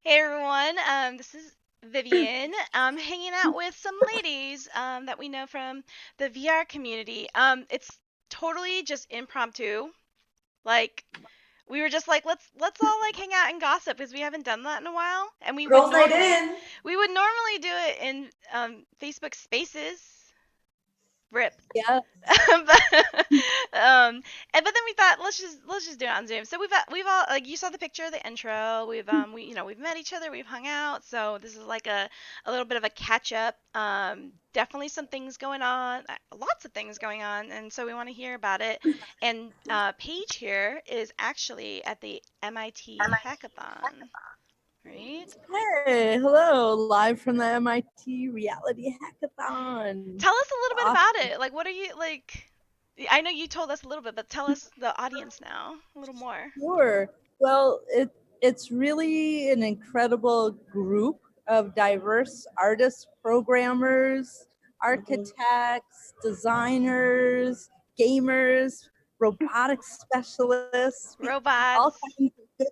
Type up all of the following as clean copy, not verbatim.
Hey everyone, this is Vivian. I'm hanging out with some ladies that we know from the VR community. It's totally just impromptu. Like we were just like, let's all like hang out and gossip because we haven't done that in a while, and Girls' night in. we would normally do it in Facebook Spaces. Rip. Yeah. but but then we thought let's just do it on Zoom. So we've all like you saw the picture of the intro. We've met each other. We've hung out. So this is like a little bit of a catch up. Definitely some things going on. Lots of things going on, and so we want to hear about it. And Paige here is actually at the MIT hackathon. Right? Hey, hello, live from the MIT Reality Hackathon. Tell us a little bit Awesome. about it. Like, what are you like? I know you told us a little bit, but tell us the audience now a little more. Sure. Well, it's really an incredible group of diverse artists, programmers, architects, designers, gamers, robotics specialists, all Robots. kinds of good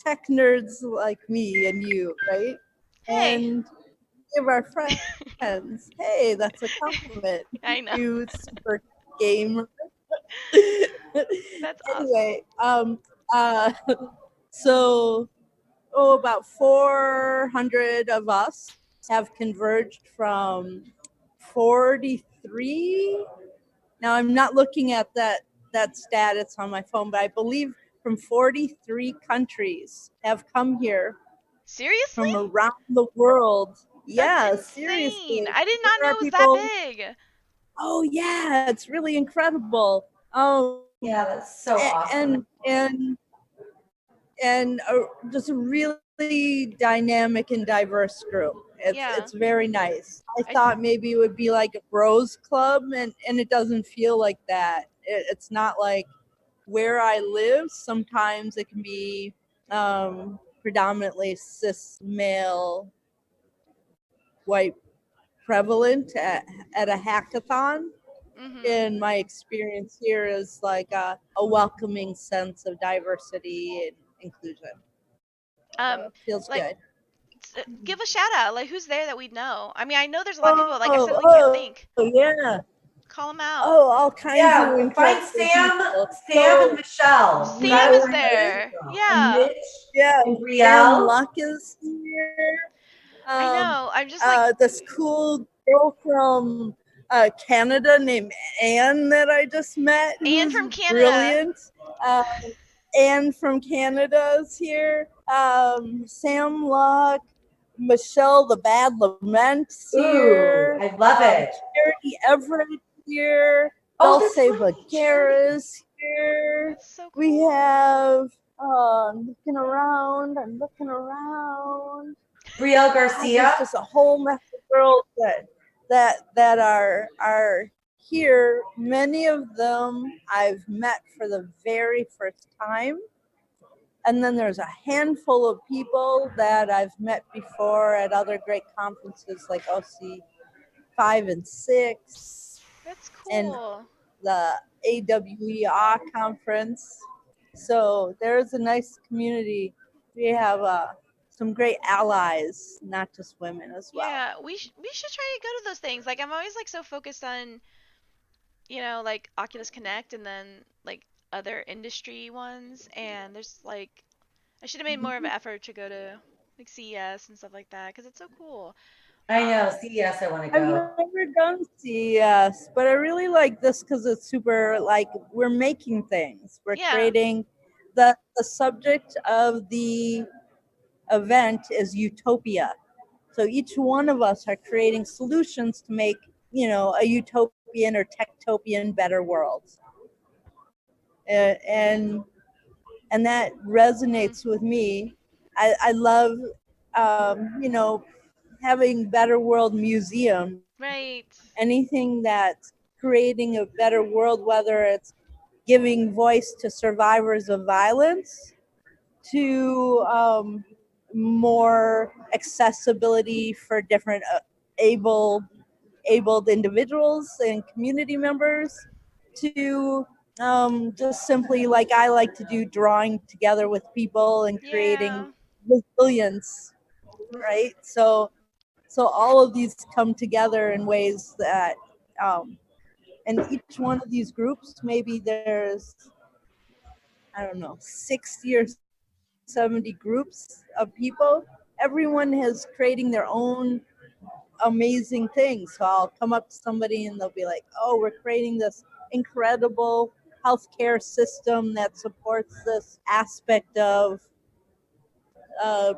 tech nerds like me and you, right? Hey. And of our friends. Hey, that's a compliment. I know. You super game. That's awesome. Anyway, uh, so about 400 of us have converged from 43. Now I'm not looking at that stat. It's on my phone, but I believe from 43 countries have come here Seriously? from around the world. That's Yeah, insane. seriously. I did not There know are it was that people. big. Oh yeah, it's really incredible. Yeah, that's so awesome. And just a really dynamic and diverse group. Yeah. It's very nice. I thought maybe it would be like a bros club, and it doesn't feel like that. It's not like where I live. Sometimes it can be predominantly cis male white prevalent at a hackathon. Mhm. And my experience here is like a welcoming sense of diversity and inclusion. So Um it feels like good. give a shout out. Like who's there that we'd know? I mean, I know there's a lot of people. Like I suddenly can't Oh, think. yeah. Call them out. Oh, all kinds of Yeah, find incredible Sam, people. Sam and So Michelle. You Sam gotta is find those there. people. And Yeah. Mitch yeah, and Sam Brielle. Luck is here. I Um, know. I'm just like this cool girl from Canada named Anne that I just met, Anne who's from Canada. brilliant. Uh, Anne from Canada is here. Sam Luck, Michelle the Bad Lament's Ooh, here. I love it. Charity Everett here. Oh, Dulce that's right. Vaquera is here. That's so cool. We have I'm looking around. Brielle There's Garcia. just a whole mess of girls that are here. Many of them I've met for the very first time. And then there's a handful of people that I've met before at other great conferences like OC 5 and 6 That's and cool. the AWER conference. So there's a nice community. We have some great allies, not just women as well. Yeah, we should try to go to those things. Like I'm always like so focused on, like Oculus Connect and then like other industry ones and there's like I should have made more of an effort to go to like CES and stuff like that cuz it's so cool. I know. CES, I want to I've go. never done CES, but I really like this because it's super like we're making things. We're Yeah. creating the subject of the event is utopia. So each one of us are creating solutions to make, a utopian or techtopian better world. And and that Mhm. resonates with me. I love having Better World Museum. Right. Anything that's creating a better world, whether it's giving voice to survivors of violence, to more accessibility for different abled individuals and community members, to just simply like I like to do, drawing together with people and creating Yeah. resilience, right? So all of these come together in ways that, and each one of these groups, maybe there's, I don't know, 60 or 70 groups of people. Everyone is creating their own amazing things. So I'll come up to somebody and they'll be like, oh, we're creating this incredible healthcare system that supports this aspect of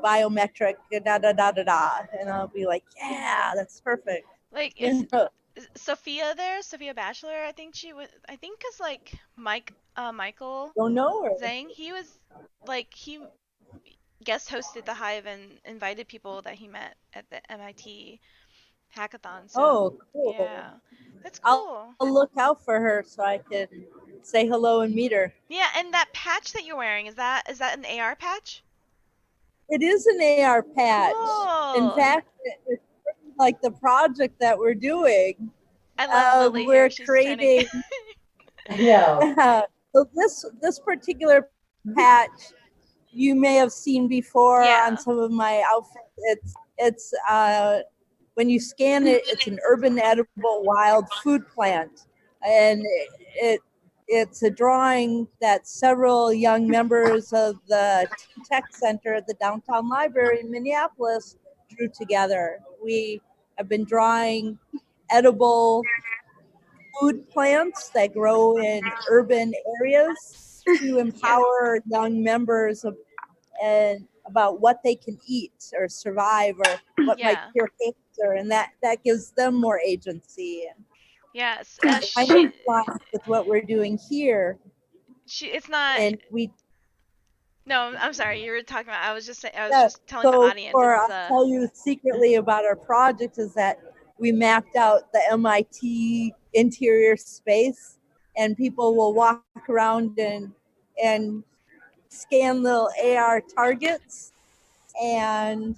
biometric, da da da da da. And I'll be like, yeah, that's perfect. Like, You know, is Sophia there? Sophia Bachelor, I think she was. I think because like Michael don't know her. Zhang, he was like he guest hosted the Hive and invited people that he met at the MIT hackathon. So Oh, cool. yeah, that's I'll, cool. I'll look out for her so I can say hello and meet her. Yeah, and that patch that you're wearing, is that an AR patch? It is an AR patch. In Cool. fact, it's like the project that we're doing. I love Lily We're here. She's trying to creating. I know. So this particular patch you may have seen before Yeah. on some of my outfits. It's when you scan it, it's an urban edible wild food plant, and it's a drawing that several young members of the Tech Center at the Downtown Library in Minneapolis drew together. We have been drawing edible food plants that grow in urban areas to empower young members of, and about what they can eat or survive or what might Yeah. cure cancer, and that gives them more agency. Yes. And kind of aligns with what we're doing here, It's not. and we. No, I'm sorry. You were talking about. I was just Yeah, just telling the so audience. I'll tell you secretly about our project is that we mapped out the MIT interior space, and people will walk around and scan little AR targets, and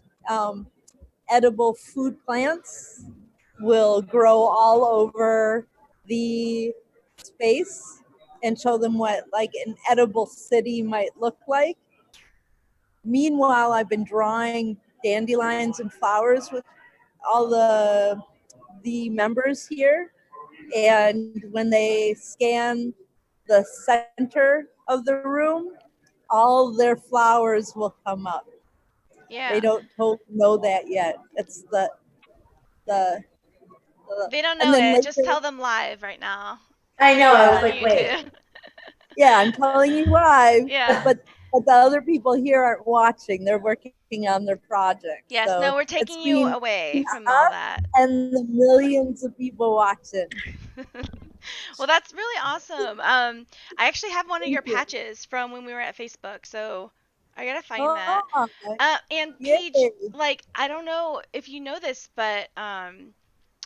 edible food plants will grow all over the space and show them what like an edible city might look like. Meanwhile, I've been drawing dandelions and flowers with all the members here, and when they scan the center of the room, all their flowers will come up. Yeah. They don't know that yet. It's the They don't and know then it. Just later- tell them live right now. I know. I was On like, wait. YouTube. yeah, I'm telling you live. Yeah. But the other people here aren't watching. They're working on their project. Yes. So No, we're it's taking you being- away from all that. and the millions of people watching. Well, that's really awesome. I actually have one of your Thank you. patches from when we were at Facebook, so I gotta find that. Oh, And yay. Paige, like, I don't know if you know this, but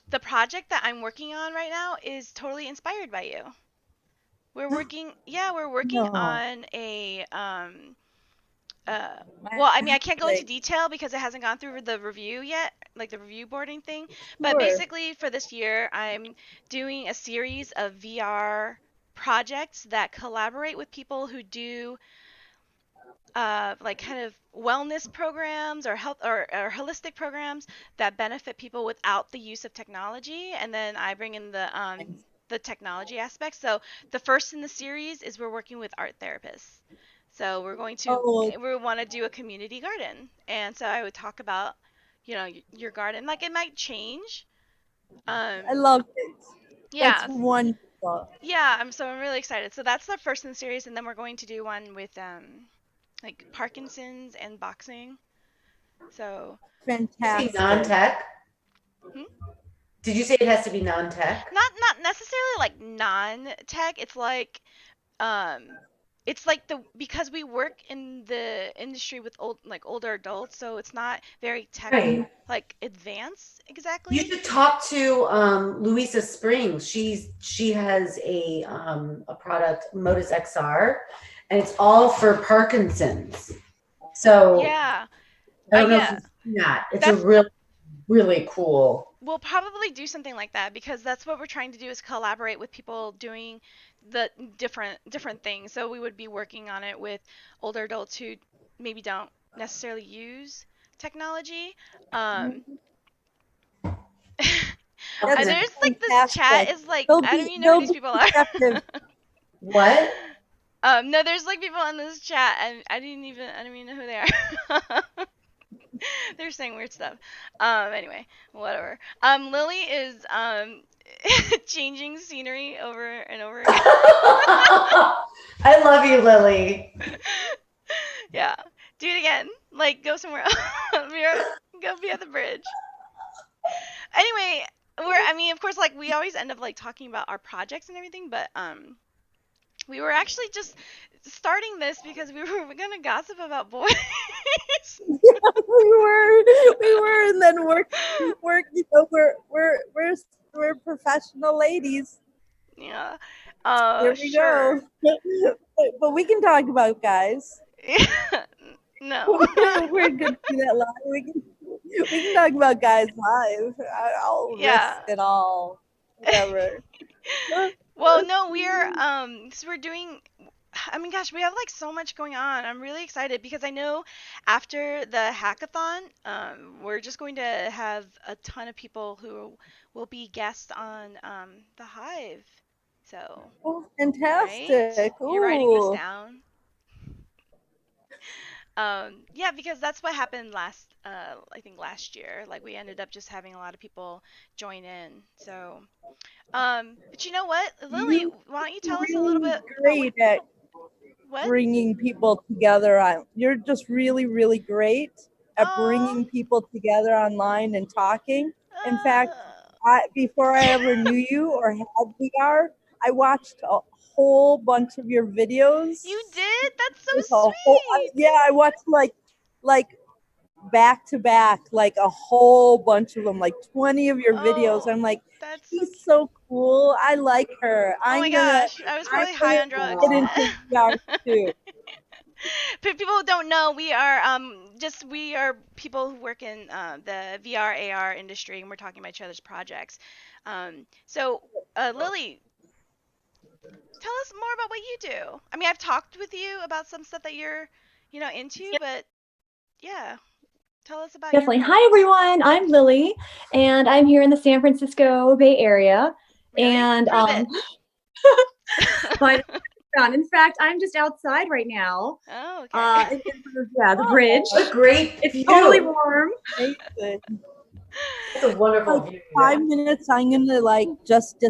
the project that I'm working on right now is totally inspired by you. We're working No. on a well, I mean, I can't go into detail because it hasn't gone through the review yet, like the review boarding thing. But Sure. basically, for this year, I'm doing a series of VR projects that collaborate with people who do like kind of wellness programs or health or holistic programs that benefit people without the use of technology. And then I bring in the technology aspect. So the first in the series is we're working with art therapists. So we're going to we want to do a community garden, and so I would talk about, your garden. Like it might change. I love it. Yeah. That's wonderful. Yeah, I'm really excited. So that's the first in the series, and then we're going to do one with like Parkinson's and boxing. So Fantastic. Non-tech? Hmm? Did you say it has to be non-tech? Not necessarily like non-tech. It's like because we work in the industry with older adults, so it's not very tech like advanced exactly. You should talk to Louisa Springs. She has a product, Modus XR, and it's all for Parkinson's. So yeah, I don't know if you've seen that. It's a really, really cool. We'll probably do something like that because that's what we're trying to do is collaborate with people doing the different things. So we would be working on it with older adults who maybe don't necessarily use technology. Um, Okay. there's like this chat fantastic. is like He'll I don't be even know who he'll these be people are. receptive. What? No, there's like people in this chat, and I didn't even know who they are. They're saying weird stuff. Anyway, whatever. Lily is changing scenery over and over again. I love you, Lily. Yeah, do it again. Like go somewhere else. Go be at the bridge. Anyway, I mean, of course, like we always end up like talking about our projects and everything, but we were actually just starting this because we were gonna gossip about boys. we were, and then we're, you know, we're professional ladies. Yeah. Here we Sure. go. But we can talk about guys. No. We're good to do that live. We can talk about guys live. I'll Yeah. risk it all. Whatever. Well, no, so we're doing. I mean, gosh, we have like so much going on. I'm really excited because I know after the hackathon, we're just going to have a ton of people who will be guests on the Hive. So, Oh, right? fantastic. You're writing this Ooh. down. Yeah, because that's what happened I think last year. Like we ended up just having a lot of people join in. So, but you know what, Lily, why don't you tell us a little bit Great at what? bringing people together. You're just really, really great at Aw. bringing people together online and talking. In Uh, fact, before I ever knew you or had VR, I watched a whole bunch of your videos. you did? That's so There's a whole, sweet. yeah, I watched like back to back, like a whole bunch of them, like 20 of your videos. Oh, I'm like, that's so she's cute. so cool. I like her. Oh my gosh, I was probably high on drugs. Get into VR too. People who don't know, we are people who work in the VR AR industry, and we're talking about each other's projects. So Lily, tell us more about what you do. I mean, I've talked with you about some stuff that you're, into, but yeah, tell us about Definitely. your Hi, projects. everyone. I'm Lily, and I'm here in the San Francisco Bay Area. Really? And Prove but in fact, I'm just outside right now. Oh, okay. The bridge. What a great It's view. totally warm. Amazing. It's a wonderful Like view. 5 minutes, I'm gonna like just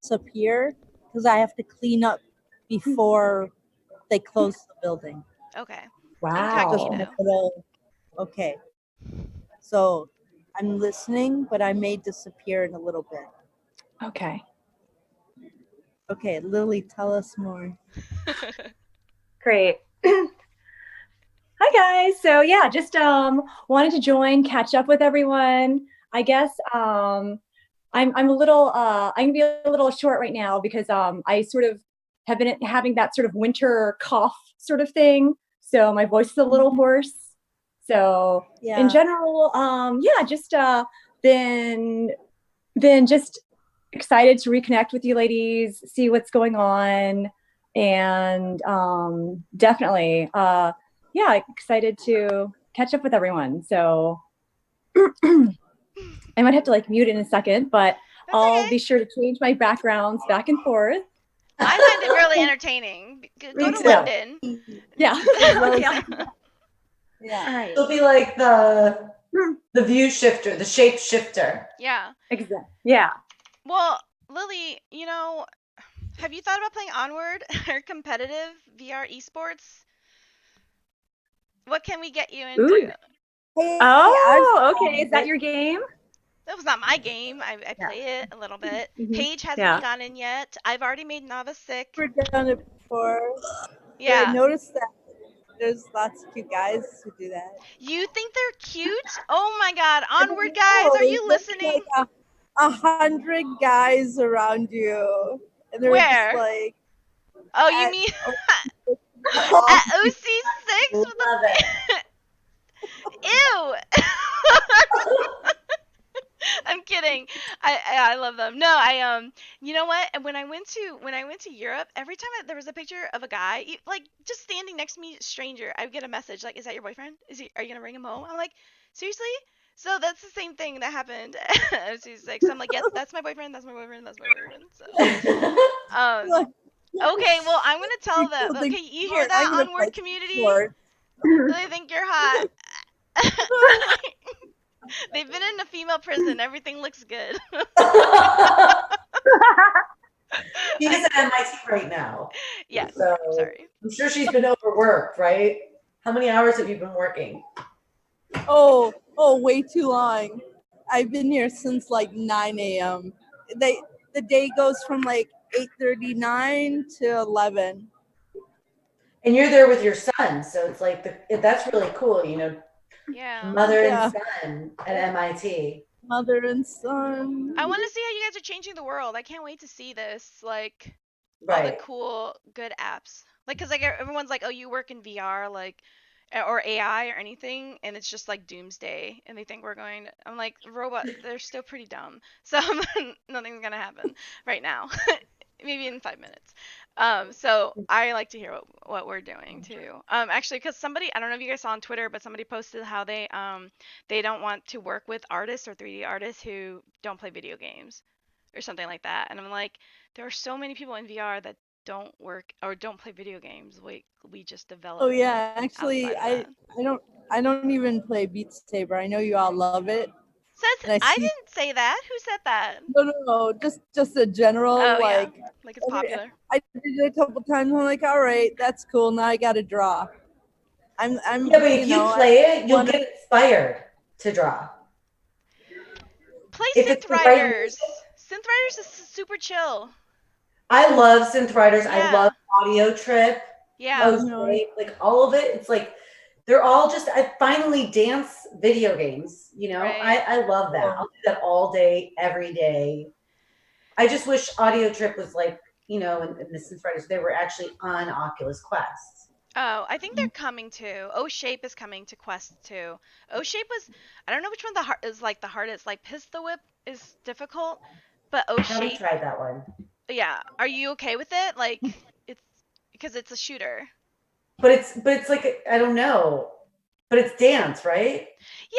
disappear because I have to clean up before they close the building. Okay. Wow. Incognito. Okay. So I'm listening, but I may disappear in a little bit. Okay. Okay, Lily, tell us more. Great. Hi, guys. So yeah, just wanted to join, catch up with everyone. I guess I'm a little I'm gonna be a little short right now because I sort of have been having that sort of winter cough sort of thing. So my voice is a little hoarse. So in general, just been just excited to reconnect with you ladies, see what's going on, and definitely excited to catch up with everyone. So I might have to like mute in a second, but That's I'll okay. be sure to change my backgrounds back and forth. I find it really entertaining. Go Me to too. London. Yeah. Yeah. All right. It'll be like the view shifter, the shape shifter. Yeah. Exactly. Yeah. Well, Lily, have you thought about playing Onward or competitive VR esports? What can we get you into? Ooh. Oh, okay. Is that your game? That was not my game. I play it a little bit. Mhm. Paige hasn't Yeah. gone in yet. I've already made Nava sick. We've done it before. Yeah. I noticed that there's lots of cute guys who do that. You think they're cute? Oh my god. Onward, guys, are you There's listening? Like 100 guys around you. And they're Where? just like, Oh, you at- mean oh, at OC6 with the Love it. Ew. I'm kidding. I love them. No, You know what? And when I went to Europe, every time there was a picture of a guy, like just standing next to me, stranger, I would get a message like, "Is that your boyfriend? Are you gonna bring him home?" I'm like, seriously? So that's the same thing that happened at C6. So I'm like, yep, that's my boyfriend. That's my boyfriend. That's my boyfriend. So, Like, okay, well, I'm gonna tell them. people think Okay, you hear short. I'm that, gonna Onward play community? short. They think you're hot. They've been in a female prison. Everything looks good. She is at MIT right now. Yes. So Sorry. I'm sure she's been overworked, right? How many hours have you been working? Oh, way too long. I've been here since like 9 a.m. The day goes from like 8:39 to 11. And you're there with your son, so it's like that's really cool, you know, Yeah. mother Yeah. and son at MIT. Mother and son. I want to see how you guys are changing the world. I can't wait to see this. Like all the Right. cool, good apps. Like, cause like everyone's like, oh, you work in VR, like, or AI or anything, and it's just like doomsday, and they think we're going. I'm like, robot. They're still pretty dumb. So nothing's gonna happen right now. Maybe in 5 minutes. So I like to hear what we're doing too. Actually, because somebody, I don't know if you guys saw on Twitter, but somebody posted how they don't want to work with artists or 3D artists who don't play video games or something like that. And I'm like, there are so many people in VR that don't work or don't play video games. We just develop. Oh yeah, actually, outside of that. I don't even play Beat Saber. I know you all love it. And I didn't say that. Who said that? No, just a general Oh, like. yeah. Like it's popular. I did it a couple times. I'm like, all right, that's cool. Now I got to draw. I'm. Yeah, but if you play it, you'll get inspired to draw. Play If Synth it's the right Riders. Synth Riders is super chill. I love Synth Riders. Yeah. I love Audio Trip. Yeah. Like all of it. It's like they're all just I finally dance video games. You know, Right. I love that. I'll do that all day, every day. I just wish Audio Trip was like, you know, and the Synth Riders, they were actually on Oculus Quest. Oh, I think they're coming too. O-Shape is coming to Quest too. O-Shape was, I don't know which one is like the hardest. Like Pistol Whip is difficult, but I haven't O-Shape. tried that one. Yeah. Are you okay with it? Like it's because it's a shooter. But it's like I don't know. But it's dance, right?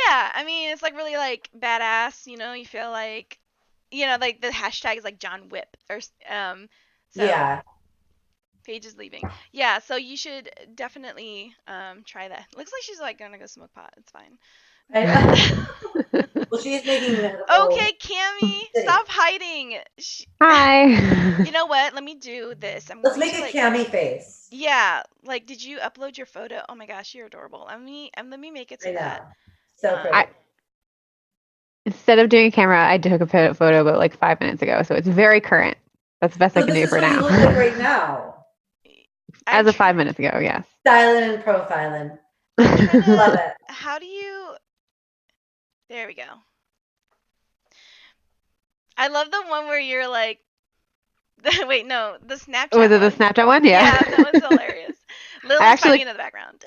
Yeah, I mean it's like really like badass. You know, you feel like, you know, like the hashtag is like John Whip or So Yeah. Paige is leaving. Yeah, so you should definitely try that. Looks like she's like gonna go smoke pot. It's fine. Well, she is making it. Okay, Cammy, stop hiding. Hi. You know what? Let me do this. Let's make a Cammy face. Yeah, like did you upload your photo? Oh my gosh, you're adorable. Let me make it to that. So pretty. Instead of doing a camera, I took a photo about like 5 minutes ago, so it's very current. That's the best I can do for now. You look like right now. As of 5 minutes ago, yes. Styling and profiling. Love it. How do you? There we go. I love the one where you're like, wait, no, the Snapchat. Was it the Snapchat one? Yeah. Yeah, that was hilarious. Lily's fighting in the background.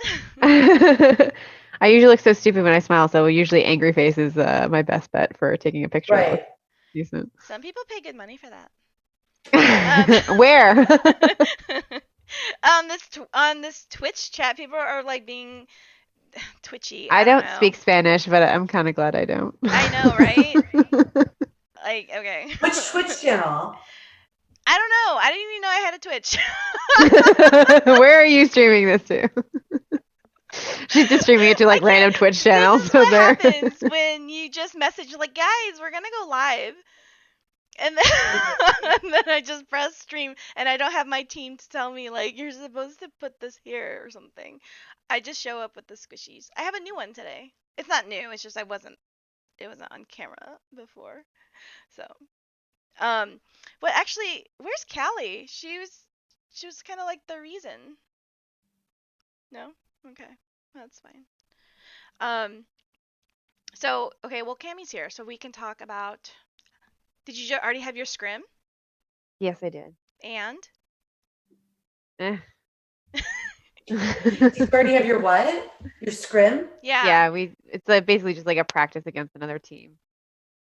I usually look so stupid when I smile, so usually angry face is my best bet for taking a picture. Right. Decent. Some people pay good money for that. Where? On this Twitch chat, people are like being twitchy. I don't speak Spanish, but I'm kind of glad I don't. I know, right? Like, okay. Which Twitch channel? I don't know. I didn't even know I had a Twitch. Where are you streaming this to? She's just streaming it to like random Twitch channels. This is what happens when you just message like, guys, we're gonna go live. And then, and then I just press stream, and I don't have my team to tell me like you're supposed to put this here or something. I just show up with the squishies. I have a new one today. It's not new. It's just it wasn't on camera before. So, but actually, where's Callie? She was kind of like the reason. No, okay, that's fine. So okay, well, Cammy's here, so we can talk about. Did you already have your scrim? Yes, I did. And? You already have your what? Your scrim? Yeah. Yeah, it's basically just like a practice against another team.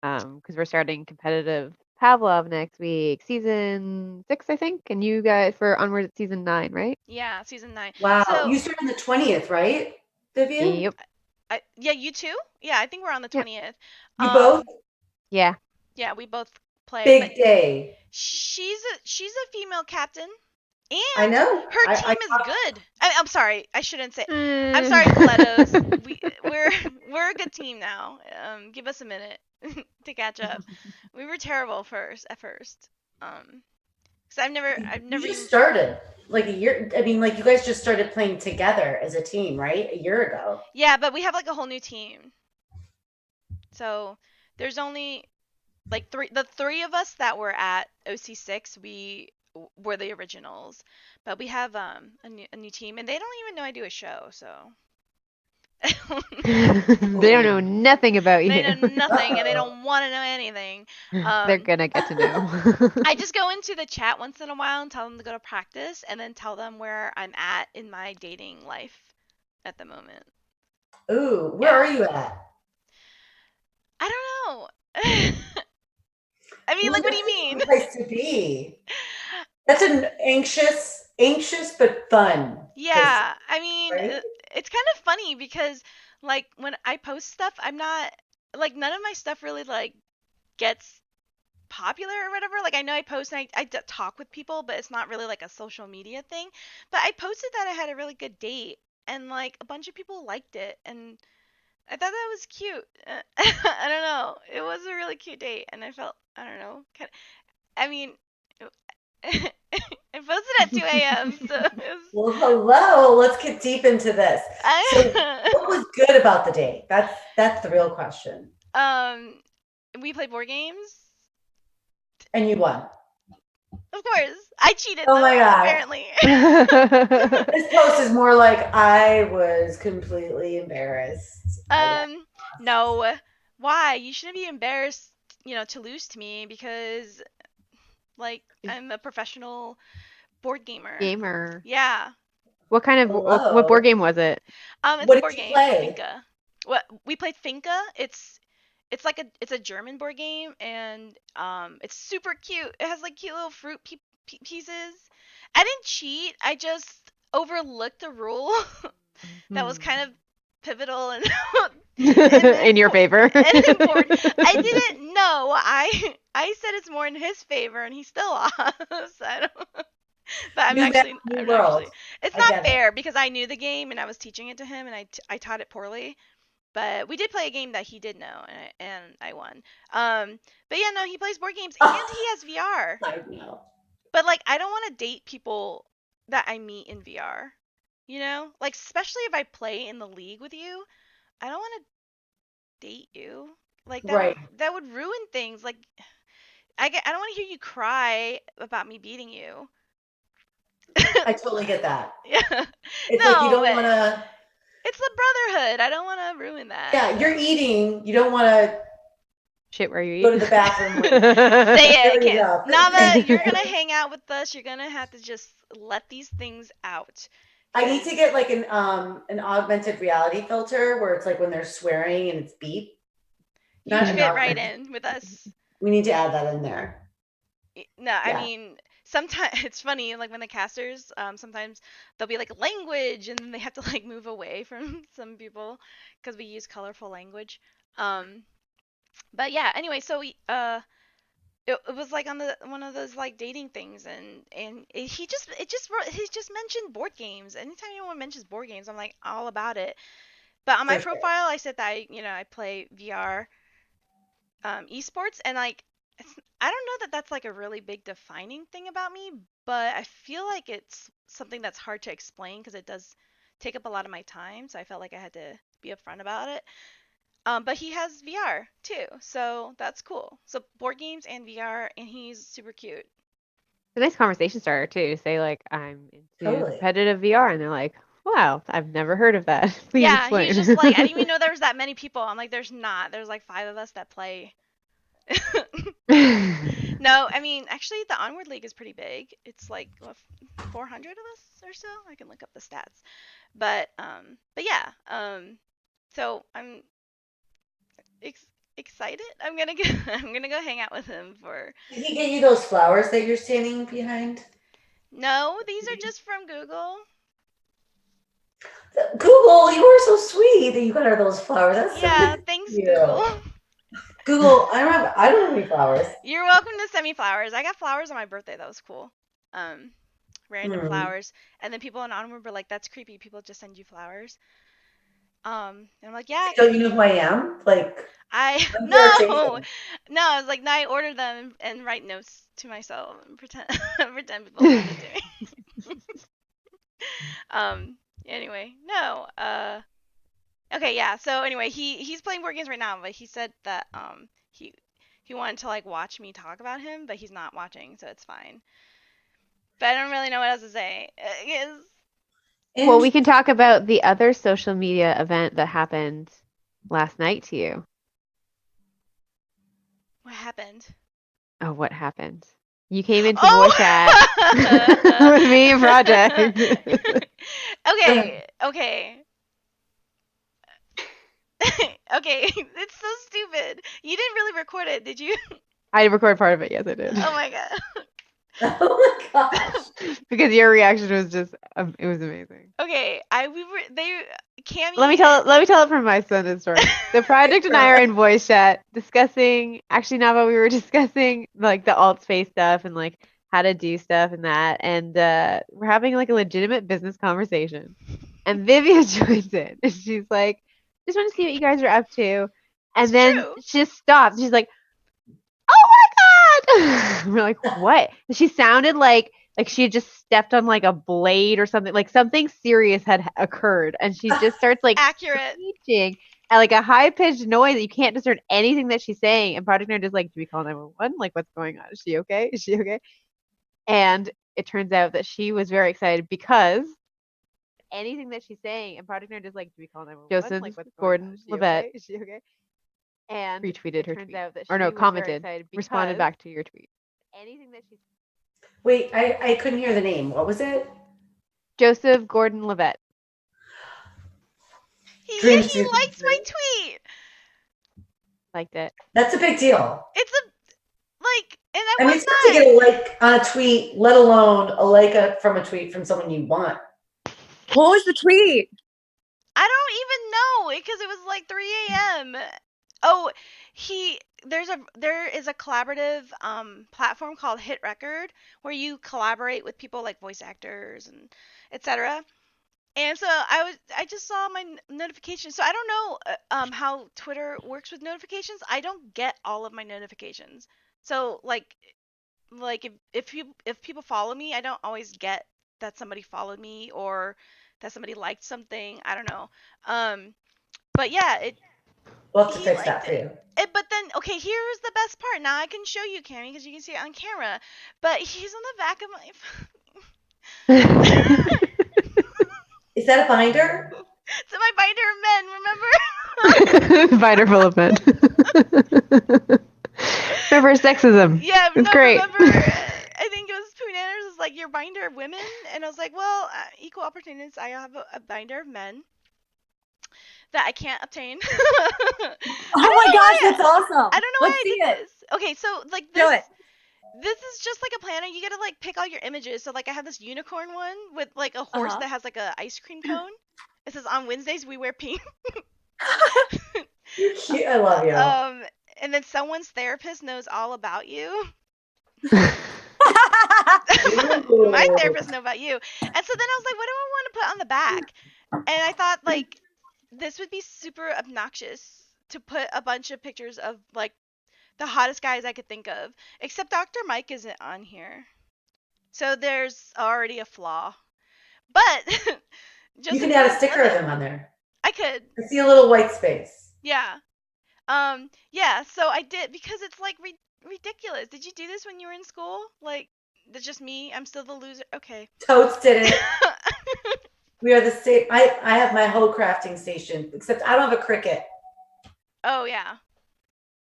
Because we're starting competitive Pavlov next week, season 6, I think, and you guys for Onward at season 9, right? Yeah, season 9. Wow. So You start on the 20th, right, Vivian? Yep. yeah, you too? Yeah, I think we're on the Yep. 20th. You both? Yeah. Yeah, we both play, but Big day. she's a female captain, I and know. her I team is good. I'm sorry, I shouldn't say. I'm Mm. sorry, Colettos. We're a good team now. Give us a minute to catch up. We were terrible at first. Because I've You never just even. started like a year. I mean, like you guys just started playing together as a team, right? A year ago. Yeah, but we have like a whole new team. So there's only like the three of us that were at OC6. Were the originals, but we have a new team, and they don't even know I do a show, so. They don't know nothing about They you. know nothing, and they Uh-oh. don't want to know anything. They're gonna get to know. I just go into the chat once in a while and tell them to go to practice, and then tell them where I'm at in my dating life at the moment. Ooh, where are you at? I don't know. I mean, Ooh, like, what do that's you a mean? good place to be. That's an anxious but fun place, Yeah, I mean, right? it's kind of funny because, like, when I post stuff, I'm not, like, none of my stuff really, like, gets popular or whatever. Like, I know I post and talk with people, but it's not really, like, a social media thing. But I posted that I had a really good date, and, like, a bunch of people liked it, and I thought that was cute. I don't know. It was a really cute date, and I felt, I don't know, I mean, I posted at 2 a.m., so it was. Well, hello. Let's get deep into this. So, what was good about the date? That's the real question. We play board games. And you won. Of course, I cheated Oh though, my God. apparently. This post is more like I was completely embarrassed. No. Why? You shouldn't be embarrassed, to lose to me because, like, I'm a professional board gamer. Gamer. Yeah. What kind of what board game was it? It's What a board did you game, play? Finca. What we played Finca. It's a German board game, and it's super cute. It has like cute little fruit pieces. I didn't cheat. I just overlooked a rule that was kind of pivotal and In your favor. and important. I didn't know. I said it's more in his favor, and he still lost. I don't. But I'm New map, actually, new I'm world. actually. It's I not get it. fair because I knew the game and I was teaching it to him, and I taught it poorly. But we did play a game that he did know, and I won. But yeah, no, he plays board games and he has VR. I know. But like, I don't want to date people that I meet in VR. Like, especially if I play in the league with you, I don't want to date you. Like that Right. that would ruin things. Like, I don't want to hear you cry about me beating you. I totally get that. Yeah. It's No, like you don't but want to. it's the brotherhood. I don't want to ruin that. Yeah, you're eating. You don't want to Shit where you eat. go to the bathroom. Say it, There you kid. go. Nava, you're gonna hang out with us. You're gonna have to just let these things out. I need to get like an augmented reality filter where it's like when they're swearing and it's beep. You Not an fit right augmented. in with us. We need to add that in there. No, I Yeah. mean, sometimes it's funny, like when the casters, sometimes they'll be like language, and then they have to like move away from some people because we use colorful language. But yeah, anyway, so it was like on one of those like dating things, and he just mentioned board games. Anytime anyone mentions board games, I'm like all about it. But on my For sure. profile, I said that I play VR esports, and like I don't know that that's like a really big defining thing about me, but I feel like it's something that's hard to explain because it does take up a lot of my time, so I felt like I had to be upfront about it. But he has VR too, so that's cool. So board games and VR, and he's super cute. It's a nice conversation starter too. Say like I'm into Totally. competitive VR, and they're like, "Wow, I've never heard of that." Please Yeah, explain. he's just like, I didn't even know there was that many people. I'm like, there's not. There's like 5 of us that play. No, I mean, actually, the Onward League is pretty big. It's like 400 of us or so. I can look up the stats, but yeah, so I'm excited. I'm gonna go. I'm gonna go hang out with him for. Did he get you those flowers that you're standing behind? No, these are just from Google. Google, you were so sweet that you got her those flowers. That's so Yeah, nice of thanks you. Google. Google, I don't have any flowers. You're welcome to send me flowers. I got flowers on my birthday. That was cool. Random Hmm. flowers, and then people on Onward were like, "That's creepy. People just send you flowers." And I'm like, "Yeah, Don't you know who I am? Like, I I'm no, Jason. no." I was like, "No, I order them and write notes to myself and pretend pretend people send it to me." Anyway, no. Okay, yeah. So anyway, he's playing board games right now, but he said that he wanted to like watch me talk about him, but he's not watching, so it's fine. But I don't really know what else to say. Well, we can talk about the other social media event that happened last night to you. What happened? Oh, what happened? You came into voice chat with me and Project. Okay. Okay, it's so stupid. You didn't really record it, did you? I recorded part of it. Yes, I did. Oh my god. Oh my gosh. Because your reaction was just, it was amazing. Okay, Cammy. Let me tell it from my side of the story. The project and I are in voice chat discussing, actually Nava, we were discussing like the alt space stuff and like how to do stuff and that. And we're having like a legitimate business conversation. And Vivian joins in and she's like, just want to see what you guys are up to. And It's then true. she just stops. She's like, oh my God. We're like, what? And she sounded like she had just stepped on like a blade or something, like something serious had occurred. And she just starts like Accurate. screeching at like a high pitched noise that you can't discern anything that she's saying. And Project Nerd is like, do we call 911? Like, what's going on? Is she okay? Is she okay? And it turns out that she was very excited because anything that she's saying, and Project Nerd is like, do we call 911? Joseph Like, what's Gordon Levitt. Okay? Is she okay? And retweeted her turns tweet. out that Or no, she was commented. very excited Responded because back to your tweet. anything that she's Wait, I couldn't hear the name. What was it? Joseph Gordon Levitt. He Dream likes Sequence. my tweet. Liked it. That's a big deal. It's and I I mean, was it's hard to not. get a like on a tweet, let alone a like from a tweet from someone you want. What was the tweet? I don't even know because it was like 3 a.m. Oh, there is a collaborative platform called Hit Record where you collaborate with people like voice actors and etc. And so I just saw my notifications. So I don't know how Twitter works with notifications. I don't get all of my notifications. So like if people follow me, I don't always get that somebody followed me or that somebody liked something. I don't know. But yeah, We'll have to he fix that liked for you. but then, okay, here's the best part. Now I can show you, Cammy, because you can see it on camera. But he's on the back of my. Is that a binder? It's my binder of men. Remember? Binder full of men. Remember sexism. Yeah, It's no, great. remember? I think it was Pooh was like your binder of women, and I was like, well, equal opportunities. I have a binder of men that I can't obtain. Oh my gosh, that's awesome. I don't know why Let's I see did it. this. Okay, so like Do it. this is just like a planner. You gotta like pick all your images. So like I have this unicorn one with like a horse that has like a ice cream cone. It says on Wednesdays we wear pink. You're cute. I love you. And then someone's therapist knows all about you. Ooh. My therapist know about you. And so then I was like, what do I want to put on the back? And I thought like this would be super obnoxious to put a bunch of pictures of like the hottest guys I could think of. Except Dr. Mike isn't on here. So there's already a flaw. But just You can add a sticker of him on there. I could. I see a little white space. Yeah. Yeah, so I did because it's like ridiculous. Did you do this when you were in school? Like, that's just me. I'm still the loser. Okay. Totes did it. We are the same. I have my whole crafting station, except I don't have a Cricut. Oh, yeah.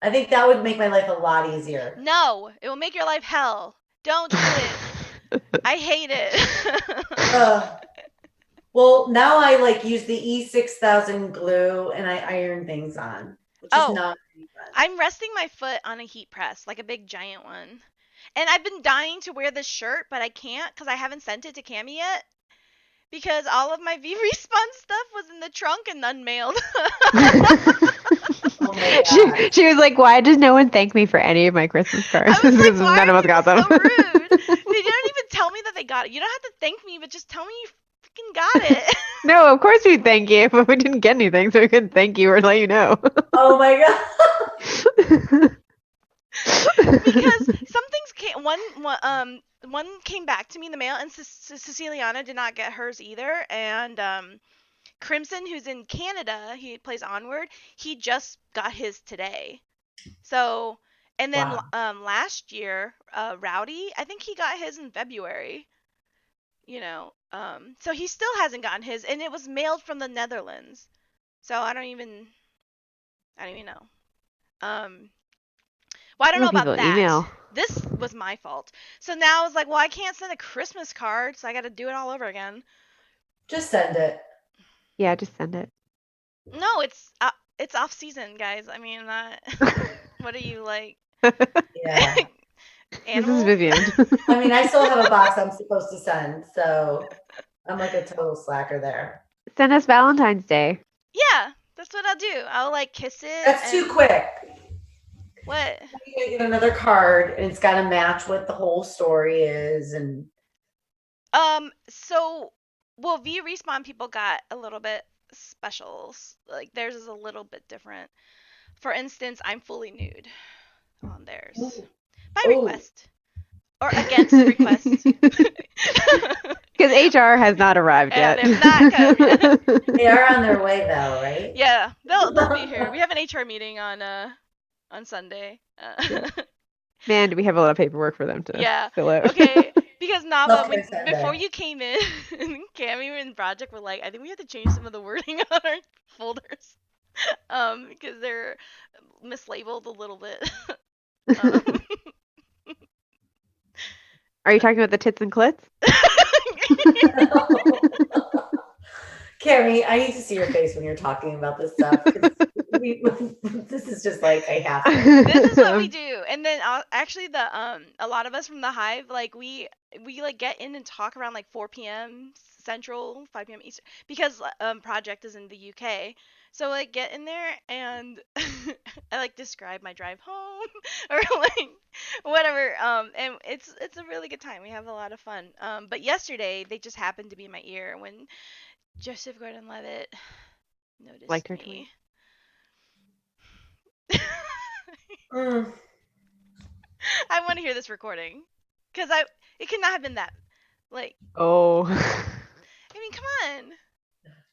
I think that would make my life a lot easier. No, it will make your life hell. Don't do it. I hate it. Well, now I like use the E6000 glue and I iron things on, which is not really fun. I'm resting my foot on a heat press, like a big giant one. And I've been dying to wear this shirt, but I can't because I haven't sent it to Cami yet. Because all of my V Respawn stuff was in the trunk and unmailed. Oh my God. She was like, "Why does no one thank me for any of my Christmas cards?" I was like, Because why none of are us got people them. so rude? They didn't even tell me that they got it. You don't have to thank me, but just tell me you freaking got it. No, of course we thank you, but we didn't get anything, so we couldn't thank you or let you know. Oh my God. Because some things came one came back to me in the mail, and Ceciliana did not get hers either, and Crimson, who's in Canada, he plays Onward, he just got his today. So, and then Wow. last year, Rowdy, I think he got his in February. You know, so he still hasn't gotten his, and it was mailed from the Netherlands. So I don't even know. Well, I don't know People about that. email. This was my fault. So now I was like, well, I can't send a Christmas card, so I got to do it all over again. Just send it. Yeah, just send it. No, it's off season, guys. I mean, what are you like? Yeah. This is Animals? Vivian. I mean, I still have a box I'm supposed to send, so I'm like a total slacker there. Send us Valentine's Day. Yeah, that's what I'll do. I'll like kiss it. That's too and- quick. What? You're gonna get another card, and it's got to match what the whole story is, and So, well, V Respawn people got a little bit specials. Like theirs is a little bit different. For instance, I'm fully nude on theirs by Ooh. request or against request. Because HR has not arrived Yeah, yet. they've not come yet. they are on their way though, right? Yeah, they'll be here. We have an HR meeting on Sunday. Man, do we have a lot of paperwork for them to Yeah. fill out. Okay, because Nava, Okay, Sunday. before you came in, Cammy and Project were like, I think we have to change some of the wording on our folders, because they're mislabeled a little bit. Are you talking about the tits and clits? Carrie, I need to see your face when you're talking about this stuff. 'Cause this is just like I have to. This is what we do, and then actually a lot of us from the Hive, like we like get in and talk around like 4 p.m. Central, 5 p.m. Eastern, because Project is in the UK. So like get in there and I like describe my drive home or like whatever. And it's a really good time. We have a lot of fun. But yesterday they just happened to be in my ear when Joseph Gordon-Levitt noticed Liked her me. Mm. I want to hear this recording because it could not have been that. Like, Oh. I mean, come on.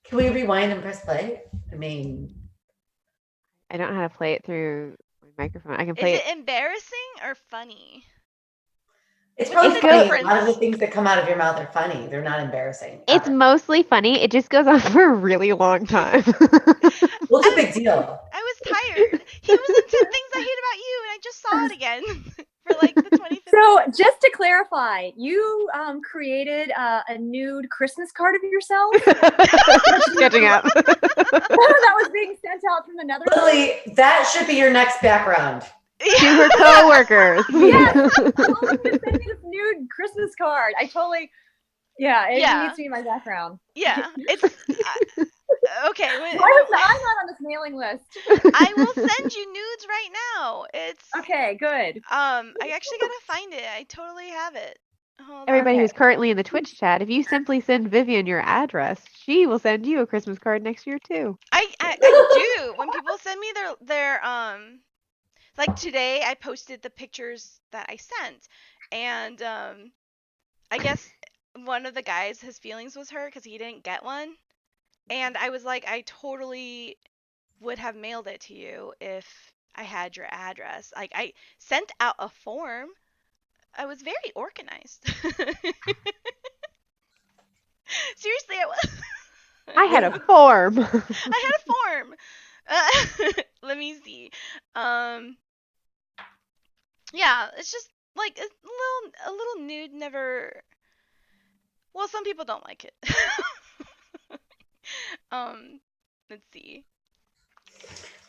Can we rewind and press play? I mean, I don't know how to play it through my microphone. I can Is play it embarrassing or funny? it's What's probably the funny. A difference? lot of the things that come out of your mouth are funny. They're not embarrassing. It's ever. mostly funny. It just goes on for a really long time. Well, it's a big deal. I was tired. He was in 10 Things I Hate About You, and I just saw it again for like the 25th. So just to clarify, you created a nude Christmas card of yourself Catching up. that was being sent out from the Netherlands. Lily, that should be your next background. To her coworkers. Yes, I'm going to send me this nude Christmas card. I totally, it Yeah. needs to be my background. Yeah, it's okay. Why was I not on this mailing list? I will send you nudes right now. It's Okay, good. I actually gotta find it. I totally have it. Hold Everybody on. who's currently in the Twitch chat, if you simply send Vivian your address, she will send you a Christmas card next year too. I do. When people send me their like today I posted the pictures that I sent, and I guess one of the guys, his feelings was hurt because he didn't get one, and I was like, I totally would have mailed it to you if I had your address. Like I sent out a form. I was very organized. Seriously, I was. I had a form. I had a form. Let me see. Yeah, it's just like a little nude. Never. Well, some people don't like it. Let's see.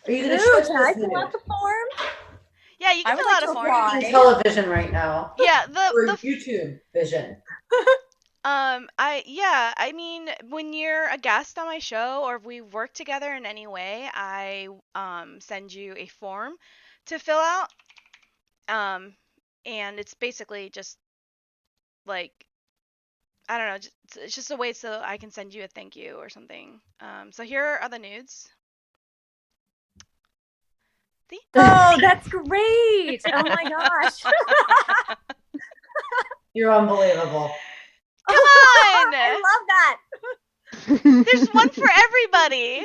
Are you gonna Ooh, show can I this fill out nude? the form? Yeah, you I can would fill like out a to form. apply. In television right now. Yeah, Or the YouTube vision. I mean, when you're a guest on my show or if we work together in any way, I send you a form to fill out. Um, and it's basically just like I don't know, it's just a way so I can send you a thank you or something. So here are the nudes. See? Oh, that's great. Oh my gosh. You're unbelievable. Come on! I love that. There's one for everybody.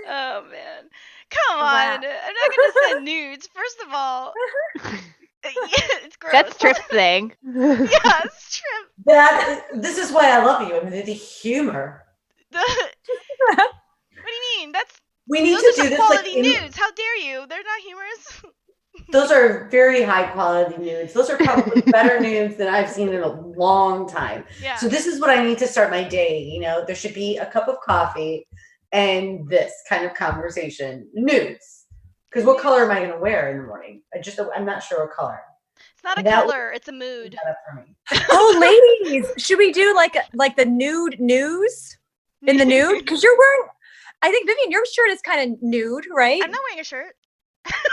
Oh man. Come Wow. on. I'm not gonna send nudes. First of all, yeah, it's gross. That's Trip's thing. Yeah, it's Trip. This is why I love you. I mean, the humor. What do you mean? We need Those to are do some this quality like nudes. How dare you? They're not humorous. those are very high quality nudes. Those are probably better nudes than I've seen in a long time. Yeah. So this is what I need to start my day. You know, there should be a cup of coffee and this kind of conversation. Nudes. Because what color am I going to wear in the morning? I'm not sure what color. It's not a That color, it's a mood. Set up for me. Oh, ladies, should we do like the nude news in the nude? Because you're wearing, I think Vivian, your shirt is kind of nude, right? I'm not wearing a shirt.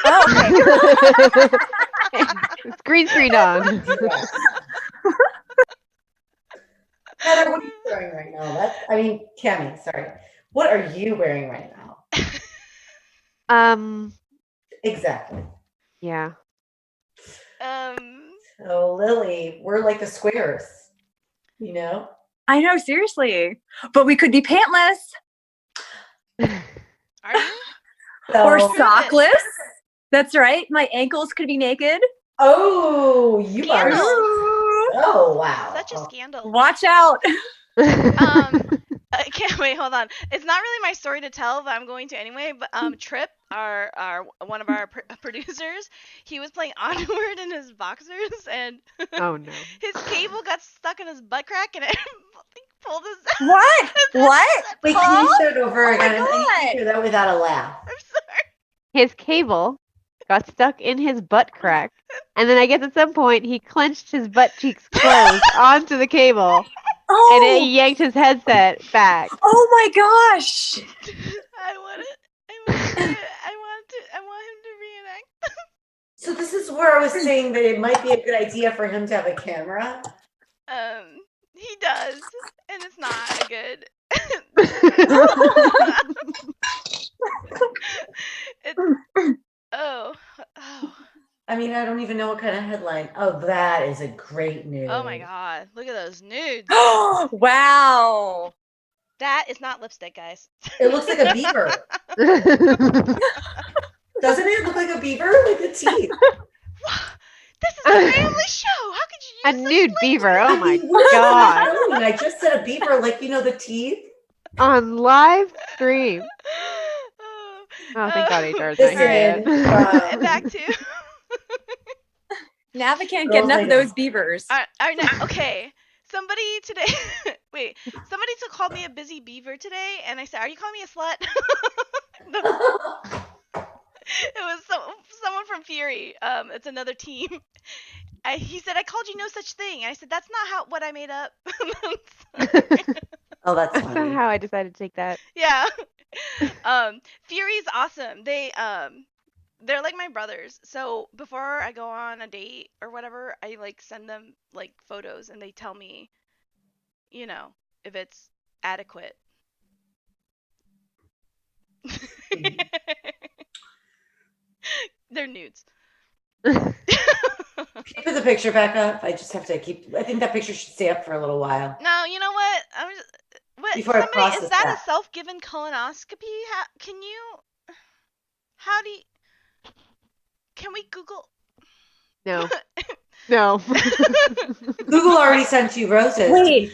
Oh, okay. It's green screen on. Heather, what are you wearing right now? Cammie, sorry. What are you wearing right now? Exactly. Yeah. So Lily, we're like the squares, you know? I know, seriously. But we could be pantless Are you? or So- sockless. That's right. My ankles could be naked. Oh, you are. Scandal. Oh, wow. Such a scandal. Watch out. I can't wait. Hold on. It's not really my story to tell, but I'm going to anyway. But Trip, our one of our producers, he was playing Onward in his boxers, and Oh no. his cable got stuck in his butt crack, and it pulled his. What? What? Wait, can you start over Oh my again? I God. can't hear that without a laugh. I'm sorry. His cable got stuck in his butt crack, and then I guess at some point he clenched his butt cheeks closed onto the cable, and it Oh, yanked his headset back. oh my gosh. I want it. I want him to reenact. So this is where I was saying that it might be a good idea for him to have a camera. He does, and it's not good. Oh. I mean, I don't even know what kind of headline. Oh, that is a great news. Oh my god. Look at those nudes. Wow. That is not lipstick, guys. It looks like a beaver. Doesn't it look like a beaver? Like the teeth. This is a family show. How could you A use nude beaver. Oh my What god. am I doing? I just said a beaver, like, you know, the teeth. On live stream. Oh, Oh, thank God HR is not Listen, here yet. and back to. Nava can't Girls get enough I of know. those beavers. Okay. Somebody today. Wait. Somebody called me a busy beaver today, and I said, "Are you calling me a slut?" It was someone from Fury. It's another team. He said, "I called you no such thing." I said, "That's not what I made up." Oh, that's That's not funny. how I decided to take that. Yeah. Fury's awesome. They're like my brothers. So before I go on a date or whatever, I like send them like photos and they tell me, you know, if it's adequate. They're nudes. Can you put the picture back up? I just have to I think that picture should stay up for a little while. No, you know what? What? Before I Somebody, process is that that. a self-given colonoscopy? How do you? Can we Google? No. No. Google already sent you roses. Wait.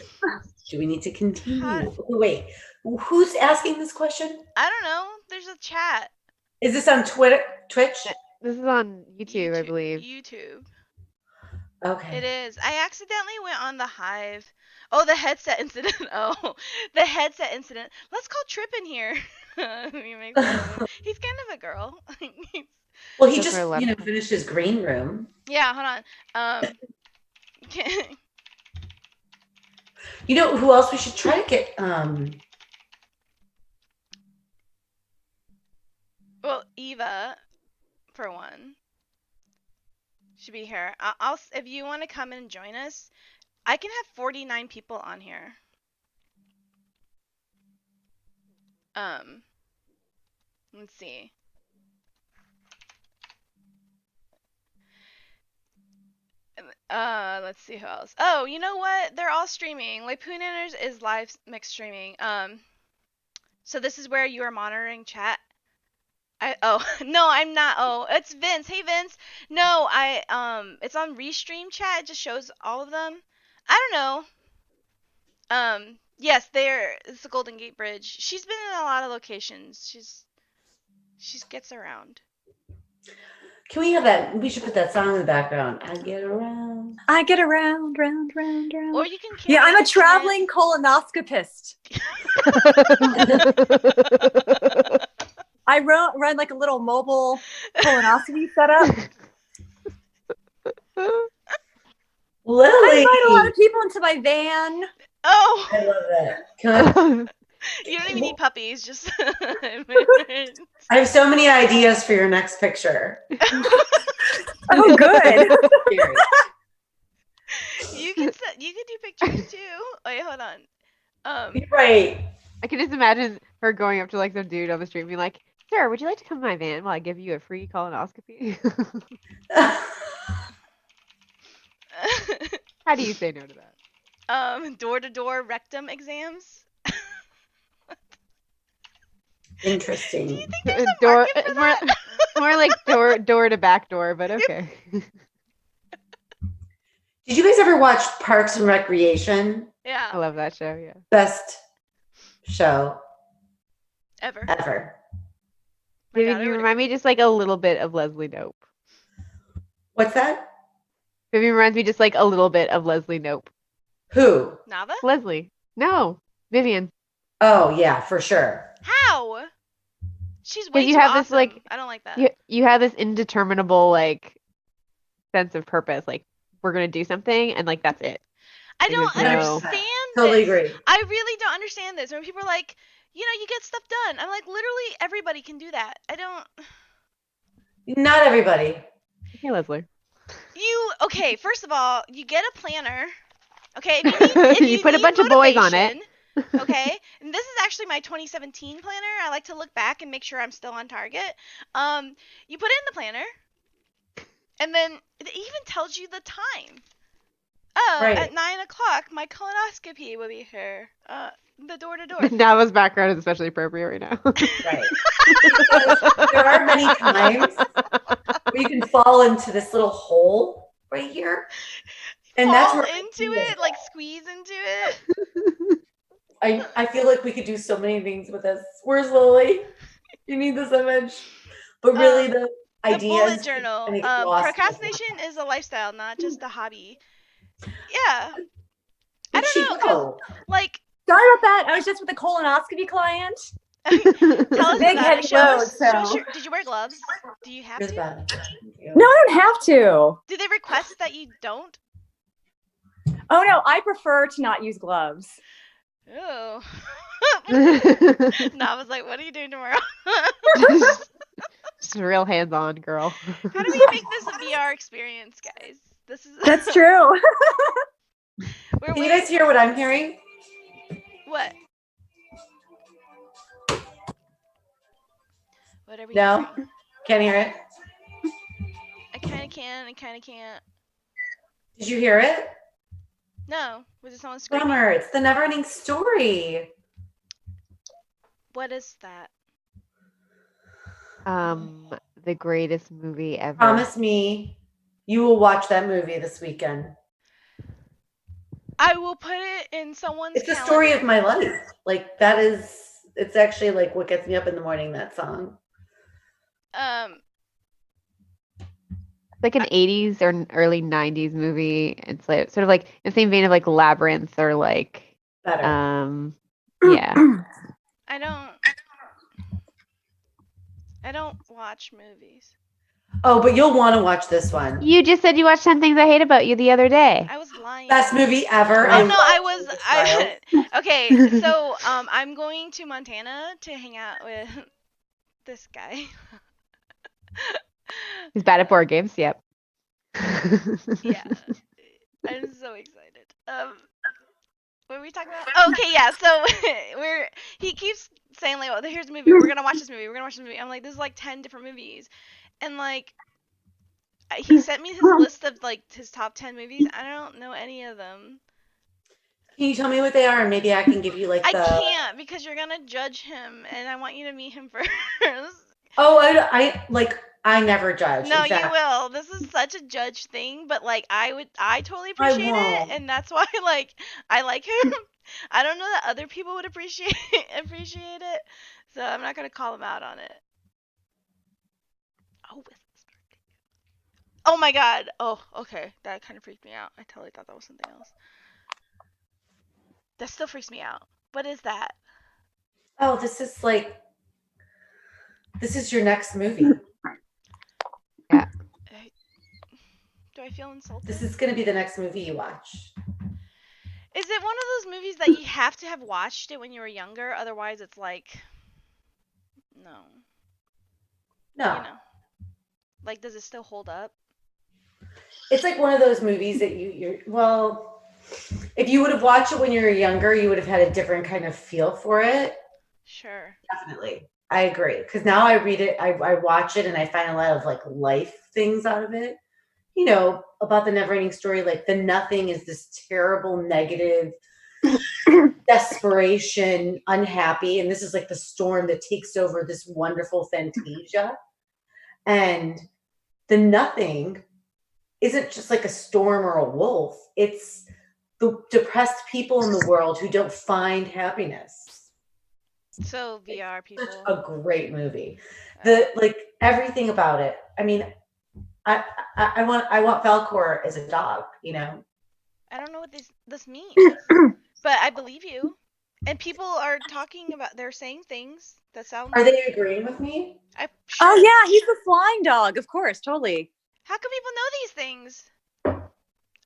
Do we need to continue? Hi. Wait, who's asking this question? I don't know. There's a chat. Is this on Twitch? This is on YouTube, I believe. YouTube. Okay. It is. I accidentally went on the Hive. Oh, the headset incident. Oh, the headset incident. Let's call Trip in here. He makes fun of it. He's kind of a girl. Well, he Those just, were a lot of fun. finished his green room. Yeah, hold on. You know who else we should try to get? Well, Eva, for one, should be here. I'll if you want to come and join us, I can have 49 people on here. Let's see. Let's see who else. Oh, you know what? They're all streaming. Lapoonanners is live mixed streaming. So this is where you are monitoring chat. Oh no, I'm not. Oh, it's Vince. Hey Vince. No, it's on Restream chat. It just shows all of them. I don't know. Yes, it's the Golden Gate Bridge. She's been in a lot of locations. She gets around. Can we have that? We should put that song in the background. I get around. I get around, round, round, round. Or you can. Yeah, I'm a karaoke traveling colonoscopist. I run like a little mobile colonoscopy setup. Lily. I invite a lot of people into my van. Oh, I love that. Can you don't even need puppies. Just. I have so many ideas for your next picture. Oh, good. You can do pictures too. Wait, hold on. You're right. I can just imagine her going up to like some dude on the street and being like, "Sir, would you like to come to my van while I give you a free colonoscopy?" How do you say no to that? Door-to-door rectum exams. Interesting. Do you think there's a Door, market for that? more like door to back door, but okay. Did you guys ever watch Parks and Recreation? Yeah. I love that show. Yeah. Best show Ever. ever. My Vivian, daughter you would remind me just like a little bit of Leslie Nope. What's that? Vivian reminds me just like a little bit of Leslie Nope. Who? Nava? Leslie. No. Vivian. Oh yeah, for sure. How? She's way you too have this, awesome. like, I don't like that. You have this indeterminable like sense of purpose. Like we're gonna do something and like that's it. I don't there's no- understand Totally this. agree. I really don't understand this. When people are like, you get stuff done. I'm like, literally everybody can do that. I don't. Not everybody. Hey Leslie. Okay, first of all, you get a planner. Okay, if You put a need bunch of boys on it. motivation, Okay, and this is actually my 2017 planner. I like to look back and make sure I'm still on target. You put it in the planner, and then it even tells you the time. Oh, Right. at 9 o'clock, my colonoscopy will be here. The door to door. Nava's background is especially appropriate right now. Right. Because there are many times where you can fall into this little hole right here. And that's Fall where into it, like squeeze into it. I feel like we could do so many things with this. Where's Lily? You need this image. But really the The ideas. bullet journal. and it lost it. Procrastination is a lifestyle, not just a hobby. Yeah. I Where'd don't she know, 'cause, go? like, Sorry about that. I was just with a colonoscopy client. tell us Big about heavy it. Show us, load, show us so- did you wear gloves? Do you have Here's to? Beth. Thank you. No, I don't have to. Do they request that you don't? Oh no, I prefer to not use gloves. Ew. Nava's like, what are you doing tomorrow? Just a real hands-on girl. How do we make this a VR experience, guys? This is That's true. We're Can you guys hear what I'm hearing? What? What are we No? hearing? Can't hear it? I kind of can. I kind of can't. Did you hear it? No. Was it someone screaming? Bummer. It's the never ending story. What is that? The greatest movie ever. Promise me you will watch that movie this weekend. I will put it in someone's It's the calendar. story of my life. Like that is it's actually like what gets me up in the morning, that song. It's like an 80s or an early 90s movie. It's like sort of like in the same vein of like Labyrinth or like Better. yeah. I don't watch movies. Oh, but you'll want to watch this one. You just said you watched 10 Things I Hate About You the other day. I was lying. Best movie ever. Oh no, I love was. Julia Child. Okay, so I'm going to Montana to hang out with this guy. He's bad at board games. Yep. Yeah, I'm so excited. What were we talking about? Okay, yeah. So he keeps saying like, "Oh, here's a movie. We're gonna watch this movie. We're gonna watch this movie." I'm like, "There's like 10 different movies," and like he sent me his list of like his top 10 movies. I don't know any of them. Can you tell me what they are, and maybe I can give you like I the. can't because you're gonna judge him, and I want you to meet him first. Oh, I never judge. No, In you fact, will. This is such a judge thing, but like I totally appreciate it, won't. and that's why like I like him. I don't know that other people would appreciate it, so I'm not gonna call him out on it. Oh, Whisper. Oh my God. Oh, okay. That kind of freaked me out. I totally thought that was something else. That still freaks me out. What is that? Oh, this is your next movie. Do I feel insulted? This is going to be the next movie you watch. Is it one of those movies that you have to have watched it when you were younger? Otherwise, it's like, no. No. You know. Like, does it still hold up? It's like one of those movies that well, if you would have watched it when you were younger, you would have had a different kind of feel for it. Sure. Definitely. I agree. Because now I read it, I watch it, and I find a lot of like life things out of it. You know, about the Neverending Story, like the Nothing is this terrible, negative, desperation, unhappy. And this is like the storm that takes over this wonderful Fantasia. And the Nothing isn't just like a storm or a wolf. It's the depressed people in the world who don't find happiness. So VR people. Such a great movie. Like everything about it. I mean, I want Falcor as a dog, you know. I don't know what this means, but I believe you. And people are talking about, they're saying things that sound. Are they agreeing with me? Sure. Oh yeah, he's the flying dog, of course, totally. How can people know these things?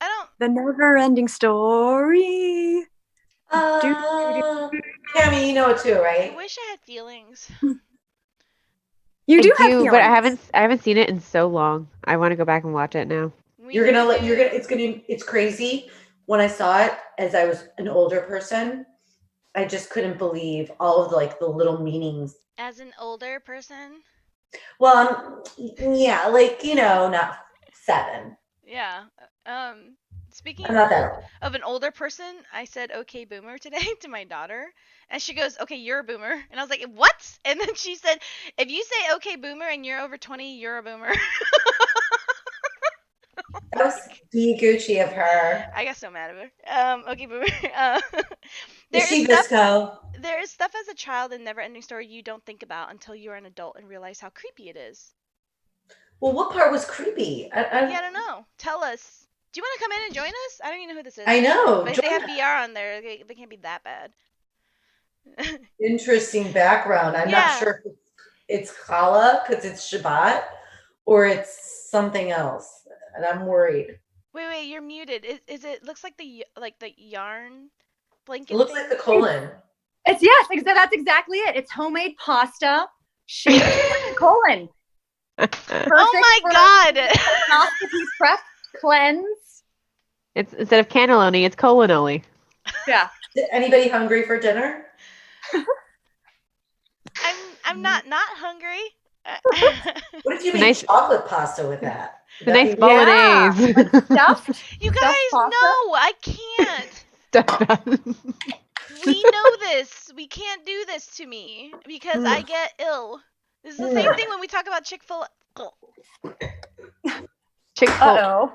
I don't. The never-ending story. Cammy, you know it too, I right? wish I had feelings. You do have but I feelings. haven't seen it in so long. I want to go back and watch it now. It's crazy. When I saw it as I was an older person, I just couldn't believe all of the little meanings. As an older person. Well, yeah, like, you know, not 7. Yeah. Speaking I'm not that old. of an older person, I said "Okay, boomer" today to my daughter, and she goes, "Okay, you're a boomer," and I was like, "What?" And then she said, "If you say "Okay, boomer" and you're over 20, you're a boomer." That was be Gucci of her. I got so mad at her. Okay, boomer. Is she Visco? There is stuff as a child in Neverending Story you don't think about until you're an adult and realize how creepy it is. Well, what part was creepy? Yeah, I don't know. Tell us. Do you want to come in and join us? I don't even know who this is. I know. But if they have VR on there, they can't be that bad. Interesting background. I'm not sure if it's Challah because it's Shabbat or it's something else, and I'm worried. Wait, you're muted. Is it looks like the yarn blanket? It looks thing? like the colon. It's that's exactly it. It's homemade pasta shaped like a colon. Oh my God! Colonoscopy prep cleanse. It's instead of cannelloni, it's colonoli. Yeah. Anybody hungry for dinner? I'm not hungry. What if you made chocolate pasta with that? The nice bolognese. Stuffed. You guys pasta? know I can't. Stuffed. We know this. We can't do this to me because I get ill. This is the same thing when we talk about Chick-fil-A. Uh-oh.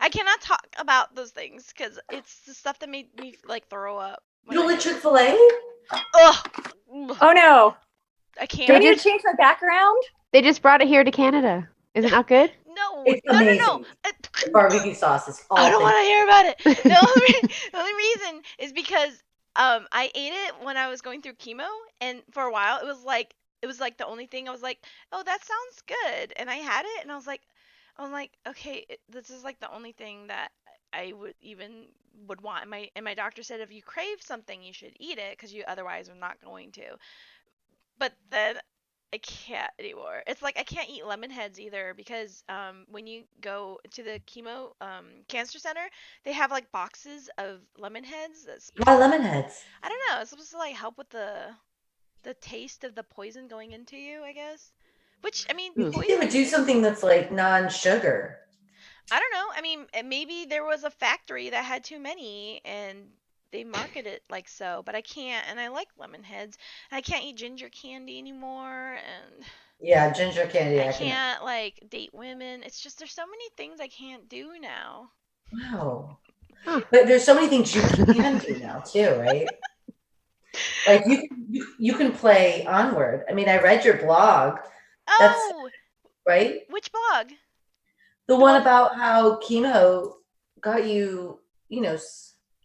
I cannot talk about those things because it's the stuff that made me like throw up. You don't like Chick-fil-A? Ugh. Oh no. I can't. Do you change the background? They just brought it here to Canada. Is it not good? No, It's no, no, no. amazing. The barbecue sauce is I don't all want to hear about it. The only reason is because I ate it when I was going through chemo, and for a while it was like the only thing I was like, oh, that sounds good, and I had it, and I'm like, okay, this is like the only thing that I would want. And my doctor said if you crave something, you should eat it because you otherwise are not going to. But then I can't anymore. It's like I can't eat lemon heads either because when you go to the chemo cancer center, they have like boxes of lemon heads. That's Why lemon heads? I don't know. It's supposed to like help with the taste of the poison going into you, I guess. Which I mean, You think they poison. would do something that's like non-sugar? I don't know. I mean, maybe there was a factory that had too many and they market it like so, but I can't. And I like lemon heads. And I can't eat ginger candy anymore, and Yeah, ginger candy. I I can. can't like date women. It's just there's so many things I can't do now. Wow. Huh. But there's so many things you can do now too, right? Like you can play Onward. I mean, I read your blog. That's Oh, right. which blog? The The one one. about how chemo got you, changed.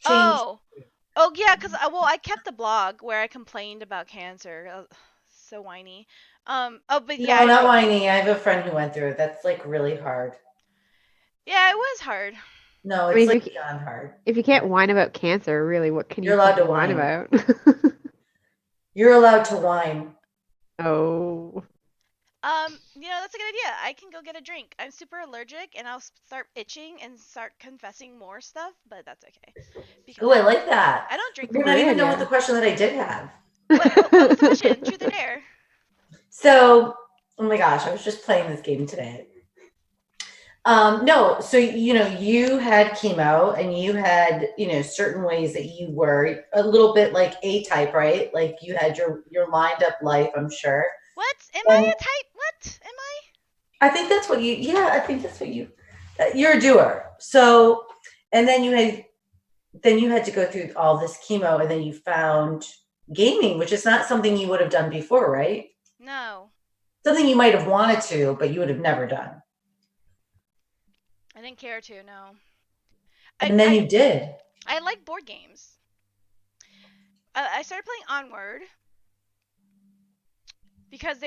Oh yeah, cause well I kept the blog where I complained about cancer. So whiny. Oh, but yeah, No, I not wrote. whining. I have a friend who went through it. That's like really hard. Yeah, it was hard. No, I it's mean, like beyond hard. if you can't whine about cancer, really, what can You're you allowed to fucking whine whine. about? You're allowed to whine. Oh. That's a good idea. I can go get a drink. I'm super allergic, and I'll start itching and start confessing more stuff, but that's okay. Because Oh, I like that. I don't drink. We're That's a not great even done with idea. the question that I did have. What was the question? Truth or dare? So, oh my gosh, I was just playing this game today. No, so you had chemo and you had, certain ways that you were a little bit like A-type, right? Like you had your lined up life, I'm sure. What? Am I And a type? What? Am I? I think that's what I think that's what you're a doer. So, and then you had to go through all this chemo and then you found gaming, which is not something you would have done before, right? No. Something you might have wanted to, but you would have never done. I didn't care to, no. And then you did. I like board games. I started playing Onward because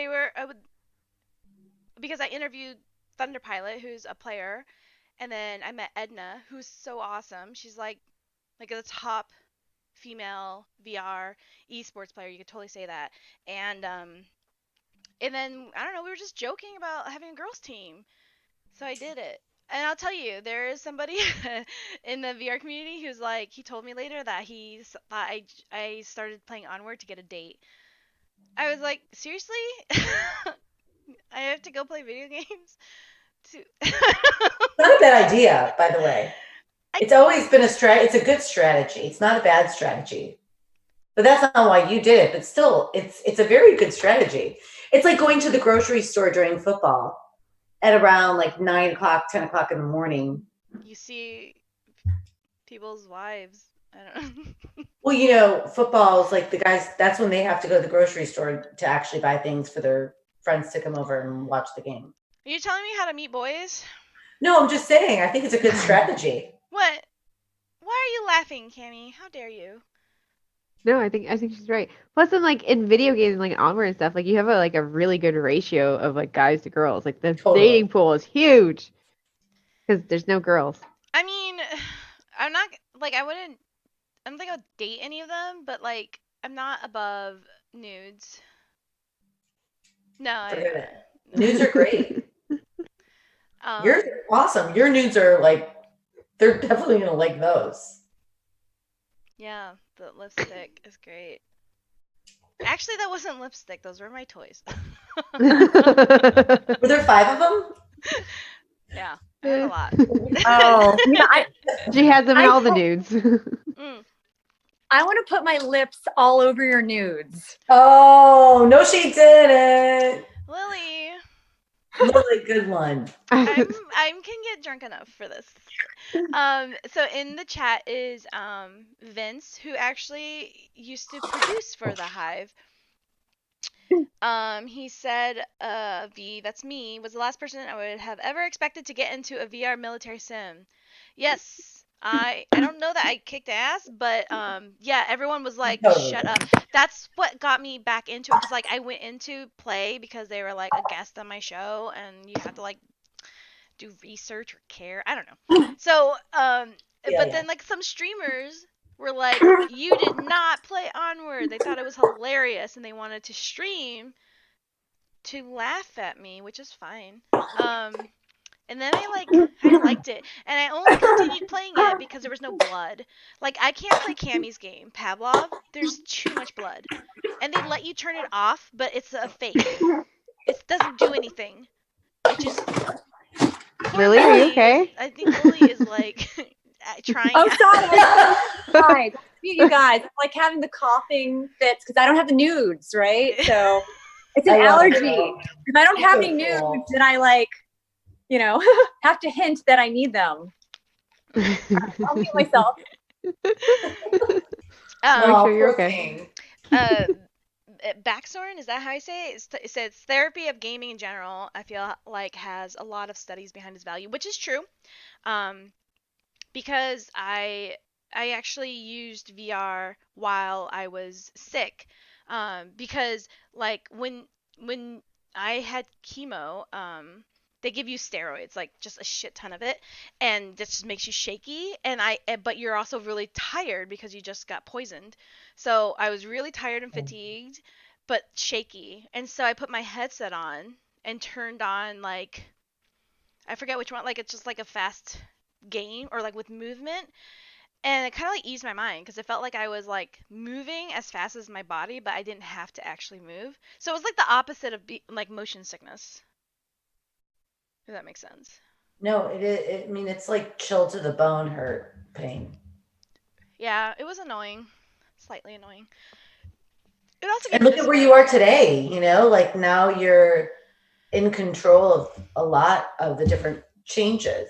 because I interviewed Thunder Pilot, who's a player, and then I met Edna, who's so awesome. She's like the top female VR esports player. You could totally say that. And then I don't know, we were just joking about having a girls team. So I did it. And I'll tell you, there is somebody in the VR community who's like, he told me later that he thought I started playing Onward to get a date. I was like, seriously? I have to go play video games? It's not a bad idea, by the way. It's always been it's a good strategy. It's not a bad strategy. But that's not why you did it. But still, it's a very good strategy. It's like going to the grocery store during football at around like 9 o'clock, 10 o'clock in the morning. You see people's wives. I don't know. Well, football is like the guys, that's when they have to go to the grocery store to actually buy things for their friends to come over and watch the game. Are you telling me how to meet boys? No, I'm just saying, I think it's a good strategy. What? Why are you laughing, Cammy? How dare you? No, I think she's right. Plus, in video games, like Onward and stuff, like you have a really good ratio of like guys to girls. Like the Totally. dating pool is huge because there's no girls. I mean, I'm not like I don't think I would date any of them, but like I'm not above nudes. No, Forget it. Nudes are great. um, Yours are awesome. Your nudes are like, they're definitely gonna like those. yeah, the lipstick is great. Actually, that wasn't lipstick. Those were my toys. Were there 5 of them? Yeah, I had a lot. Oh, yeah, She has them in I all the hope- nudes. Mm. I want to put my lips all over your nudes. Oh, no, she didn't. Lily, Lily, good one. I can get drunk enough for this. So in the chat is Vince, who actually used to produce for the Hive. He said, V, that's me, was the last person I would have ever expected to get into a VR military sim. Yes, I don't know that I kicked ass, but yeah, everyone was like, Totally. shut up. That's what got me back into it, because like I went into play because they were like a guest on my show, and you have to like do research or care. I don't know. So, Yeah, but then like some streamers were like, you did not play Onward. They thought it was hilarious, and they wanted to stream to laugh at me, which is fine. And then I liked it, and I only continued playing it because there was no blood. Like I can't play Cammy's game, Pavlov. There's too much blood, and they let you turn it off, but it's a fake. It doesn't do anything. It just. Lily, are you okay? I think Lily is like trying. I'm sorry. Guys, you guys, I'm like having the coughing fits because I don't have the nudes, right? So it's an I love it. allergy. If I don't have any So cool. nudes, then I like, have to hint that I need them. I'll mute myself. Oh, sure you're poor okay. thing. Backsorn, is that how I say it? It says therapy of gaming in general, I feel like has a lot of studies behind its value, which is true. Because I actually used VR while I was sick. Because like when I had chemo, they give you steroids, like just a shit ton of it, and this just makes you shaky. But you're also really tired because you just got poisoned. So I was really tired and fatigued, but shaky. And so I put my headset on and turned on like I forget which one. Like it's just like a fast game or like with movement, and it kind of like eased my mind because it felt like I was like moving as fast as my body, but I didn't have to actually move. So it was like the opposite of like motion sickness. If that makes sense. No, I mean, it's like chill to the bone hurt pain. Yeah, it was annoying. Slightly annoying. It also And gave me look at this. where you are today, like now you're in control of a lot of the different changes,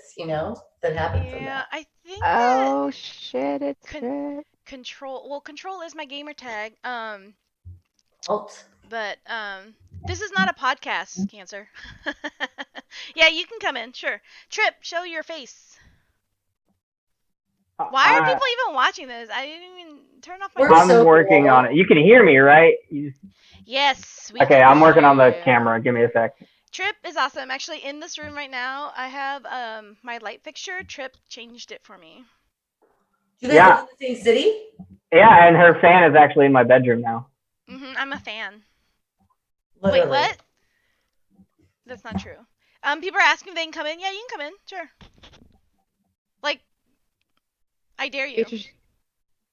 that happen from Yeah, that. I think that Oh shit! It's Trip. control. Well, control is my gamer tag. Alt. But this is not a podcast, Cancer. Yeah, you can come in, sure. Trip, show your face. Why are people even watching this? I didn't even turn off my. We're I'm so working cool. on it. You can hear me, right? Yes. We Okay, can I'm working on the hear you. camera. Give me a sec. Trip is awesome. Actually, in this room right now, I have my light fixture. Trip changed it for me. Do you guys Yeah. live in the same city? Yeah, and her fan is actually in my bedroom now. I'm a fan. Literally. Wait, what? That's not true. People are asking if they can come in. Yeah, you can come in. Sure. Like, I dare you. Do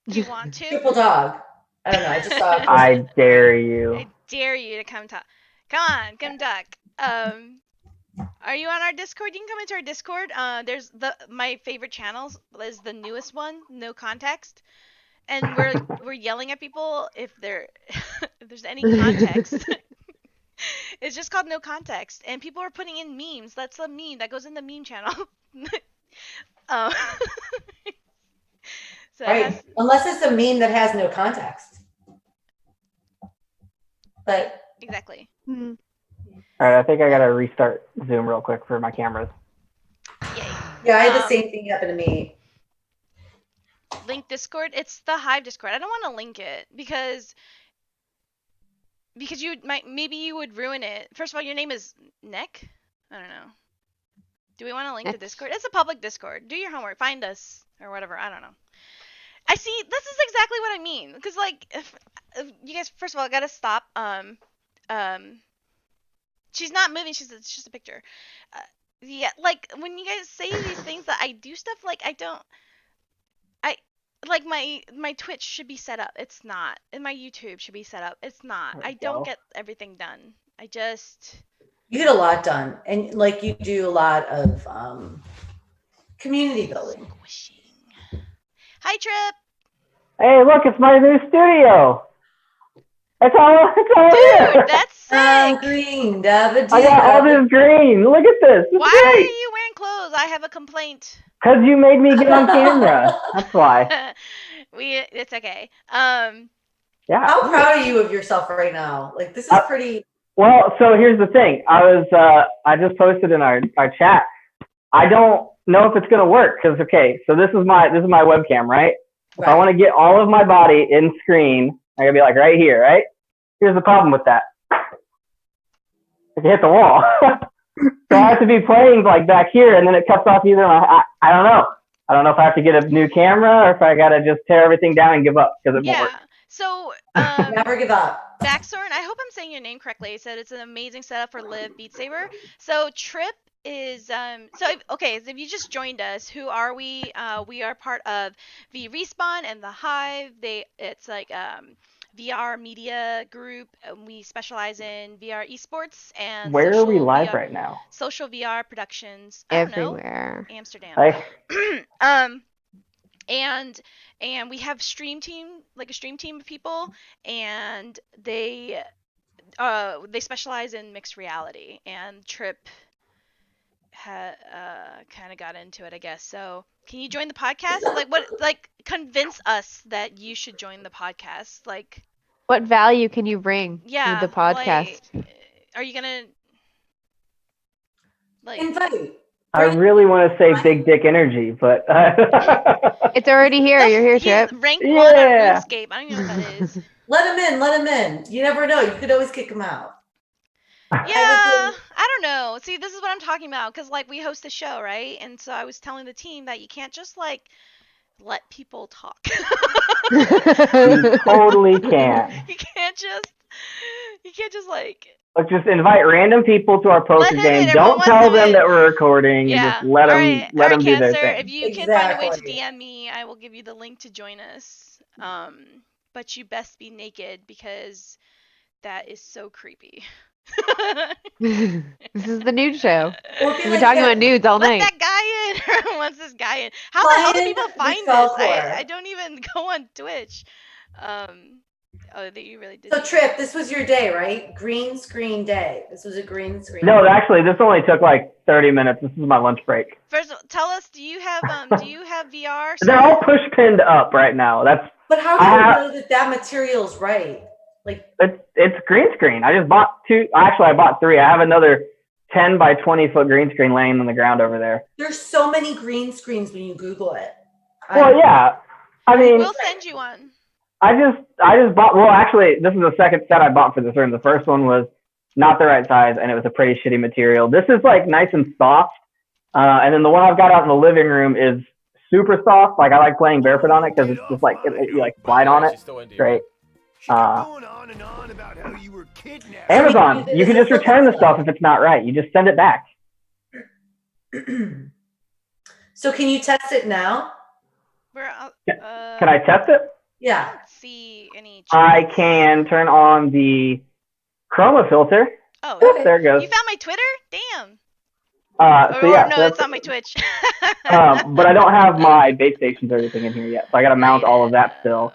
you want to? Triple dog. I don't know. I just saw. I dare you. I dare you to come talk. Come on, come talk. Are you on our Discord? You can come into our Discord. There's my favorite channels is the newest one, No Context, and we're yelling at people if there's any context. It's just called No Context, and people are putting in memes. That's the meme that goes in the meme channel. So Right. Unless it's a meme that has no context. But exactly. All right, I think I gotta restart Zoom real quick for my cameras. Yay. yeah, I had the same thing happen to me. Link Discord. It's the Hive Discord. I don't want to link it because maybe you would ruin it. First of all, your name is Nick. I don't know. Do we want to link the Discord? It's a public Discord. Do your homework. Find us or whatever. I don't know. I see. This is exactly what I mean. Because like, if you guys, first of all, gotta stop. She's not moving. It's just a picture. Yeah, like when you guys say these things that I do stuff, like like my Twitch should be set up. It's not. And my YouTube should be set up. It's not. I don't get everything done. You get a lot done, and like you do a lot of community building. Squishing. Hi, Trip. Hey, look, it's my new studio. It's all here. Dude, that's sick. Green, I got all this green. Look at this. It's Why are great. you wearing clothes? I have a complaint. Because you made me get on camera. That's why. It's okay. Yeah. How proud are you of yourself right now? Like, this is pretty. Well, so here's the thing. I just posted in our chat. I don't know if it's gonna work because so this is my webcam, right? If I want to get all of my body in screen, I gotta be like right here, right? Here's the problem with that. I can hit the wall. So I have to be playing like back here, and then it cuts off either. I don't know. I don't know if I have to get a new camera or if I gotta just tear everything down and give up because it won't work. So Never give up. Backsorn, I hope I'm saying your name correctly. It said it's an amazing setup for Live Beat Saber. So Trip is so if you just joined us, who are we? We are part of V Respawn and the Hive. It's like VR media group. We specialize in VR esports and where are we live VR, right now? social VR productions. Everywhere. I don't know, Amsterdam. And we have a stream team of people, and they specialize in mixed reality. And Trip kind of got into it, I guess. So, can you join the podcast? Convince us that you should join the podcast. Like, what value can you bring to the podcast? Are you gonna invite? I really want to say big dick energy, but it's already here. You're here, Trip. Rank 1 on RuneScape. I don't even know what that is. Let him in. You never know. You could always kick him out. Yeah, I don't know. See, this is what I'm talking about, because we host a show, right? And so I was telling the team that you can't just let people talk. You totally can. You can't just just invite random people to our poker game. Don't tell them that we're recording. And just let them do their thing. If you can find a way to DM me, I will give you the link to join us. But you best be naked, because that is so creepy. This is the nude show. We've been talking about nudes all night. Let that guy in. Everyone wants this guy in. How the hell do people find this? I don't even go on Twitch. That you really did. So Trip, this was your day, right? Green screen day. This was a green screen. No, actually, this only took 30 minutes. This is my lunch break. First, tell us, do you have VR? They're all push pinned up right now. But how do you know that material's right? It's green screen. I just bought 2. Actually, I bought 3. I have another 10 by 20 foot green screen laying on the ground over there. There's so many green screens when you Google it. Well, yeah. I mean, we'll send you one. I just bought. Well, actually, this is the second set I bought for this room. The first one was not the right size, and it was a pretty shitty material. This is nice and soft, and then the one I've got out in the living room is super soft. I like playing barefoot on it because it's just you slide on it. Great. Amazon, you can just return the stuff if it's not right. You just send it back. So can you test it now? Can I test it? Yeah. Let's see any. I can turn on the chroma filter. Oh, okay. There it goes. You found my Twitter? Damn. It's on my Twitch. But I don't have my base stations or anything in here yet, so I got to mount all of that still.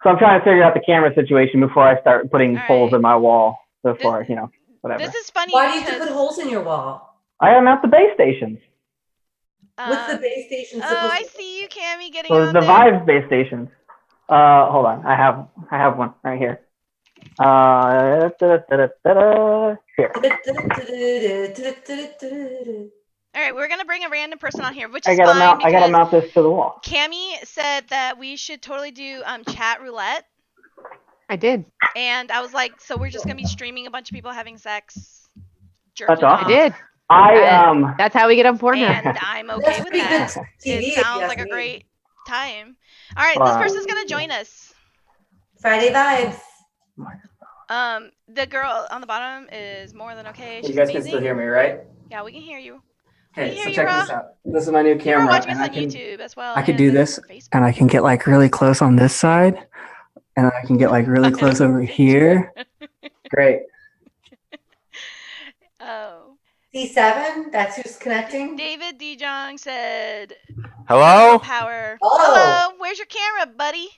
So I'm trying to figure out the camera situation before I start putting holes in my wall. Whatever. This is funny. Why do you have to put holes in your wall? I got to mount the base stations. What's the base station supposed to I see you, Cammy, getting on the Vive base stations. Hold on. I have one right here. Here. All right, we're gonna bring a random person on here, which is fine. I gotta mount this to the wall. Cammy said that we should totally do chat roulette. I did. And I was like, so we're just gonna be streaming a bunch of people having sex. That's awesome. I did. That's how we get on Pornhub. And I'm okay with that. It sounds like a great time. All right, this person's gonna join us. Friday vibes. The girl on the bottom is more than okay. She's you guys amazing. Can still hear me, right? Yeah, we can hear you. Okay, so check this out. This is my new camera. You're watching us on YouTube as well. I could do this, and I can get really close on this side, and I can get really close over here. Great. Oh. C7, that's who's connecting. David DeJong said, hello? Power. Oh. Hello, where's your camera, buddy?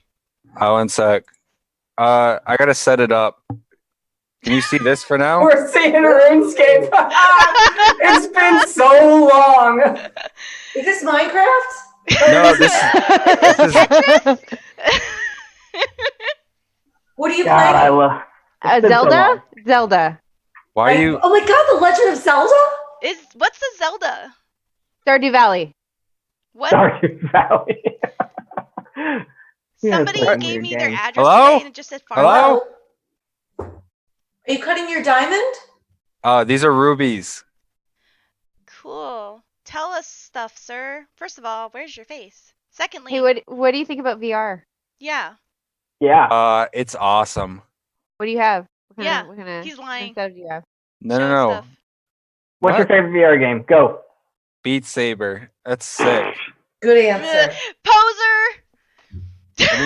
Oh, one sec. I gotta set it up. Can you see this for now? We're seeing RuneScape. It's been so long. Is this Minecraft? No, this is What are you God, I playing? love. It's been so Zelda? long. Zelda. Why are you? Oh my god, The Legend of Zelda? What's the Zelda? Stardew Valley. What? Stardew Valley. Yeah, Somebody it's like a gave weird me their game. address Hello? today and it just said farm. Hello? Are you cutting your diamond? These are rubies. Cool. Tell us stuff, sir. First of all, where's your face? Secondly, Hey, what do you think about VR? yeah, Yeah. It's awesome. What do you have? What Yeah, what kind of he's lying. setup do you have? No, show no, us no. stuff. What's your What? favorite VR game? Go. Beat Saber. That's sick. Good answer. Poser. I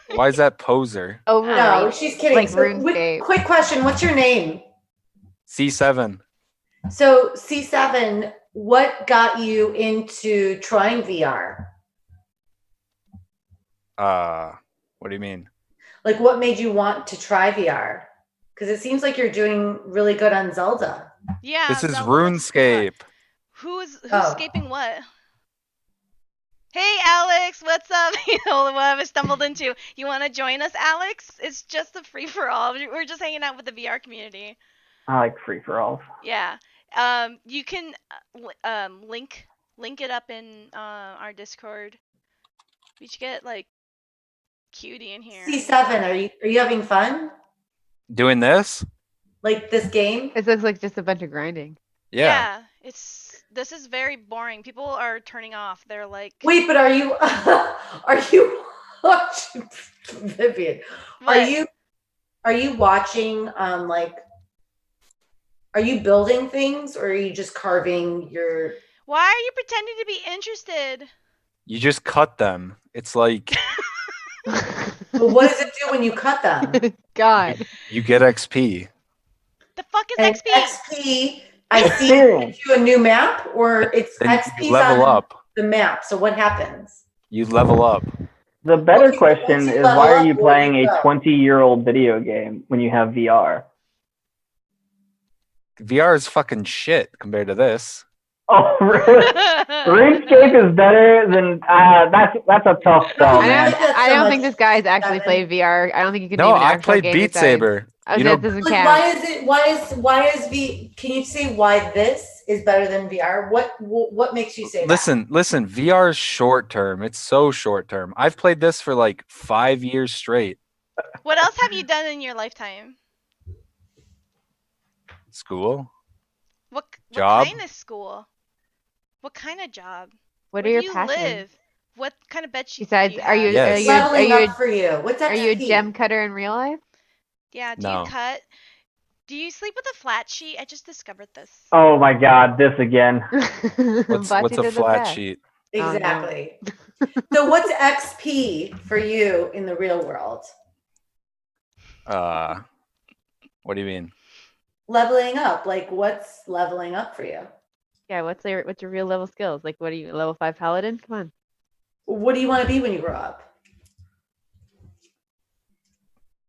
mean, why is that poser? Overrated. No, she's kidding. Like So, RuneScape. quick question. What's your name? C7. So C7, what got you into trying VR? What do you mean? Like what made you want to try VR? Because it seems like you're doing really good on Zelda. Yeah. This is Zelda looks cool. RuneScape. Who's Oh. scaping what? Hey, Alex, what's up? You know what I stumbled into. You want to join us, Alex? It's just a free for all. We're just hanging out with the VR community. I like free for alls. Yeah. You can link it up in our Discord. We should get like cutie in here. C7, are you having fun? Doing this? Like this game? This looks like just a bunch of grinding. Yeah. This is very boring. People are turning off. They're like, Wait, but are you watching Vivian? what? Are you watching like are you building things or are you just carving your Why are you pretending to be interested? You just cut them. It's like Well, what does it do when you cut them? God. you get XP. The fuck is And XP? XP, I see it gives you a new map or it's Then XP's you level on up. the map. So what happens? You level up. The better Okay, question once you is level why are up, you where do playing you a go? 20-year-old video game when you have VR? VR is fucking shit compared to this. Oh, really? RuneScape is better than that's a tough sell, I man. don't, That's I so don't much think this guy's actually seven. played VR. I don't think you can No, name an I actual played game Beat besides- Saber. Oh, You that know, doesn't Like, count. why is can you say why this is better than VR? What makes you say listen, VR is short term. It's so short term. I've played this for like 5 years straight. What else have you done in your lifetime? School? What Job? kind of school? What kind of job? What Where are your do you passions? live? What kind of bed sheets Besides, do you are you have? Yes. are you Leveling are you up for you. What's are you a XP? gem cutter in real life? Yeah, do No. you cut? Do you sleep with a flat sheet? I just discovered this. Oh my god, this again. What's Bocce a did the flat best. sheet? Oh, no. Exactly. So what's XP for you in the real world? What do you mean? Leveling up. Like what's leveling up for you? Yeah, what's your real level skills? Like, what are you, level 5 paladin? Come on. What do you want to be when you grow up?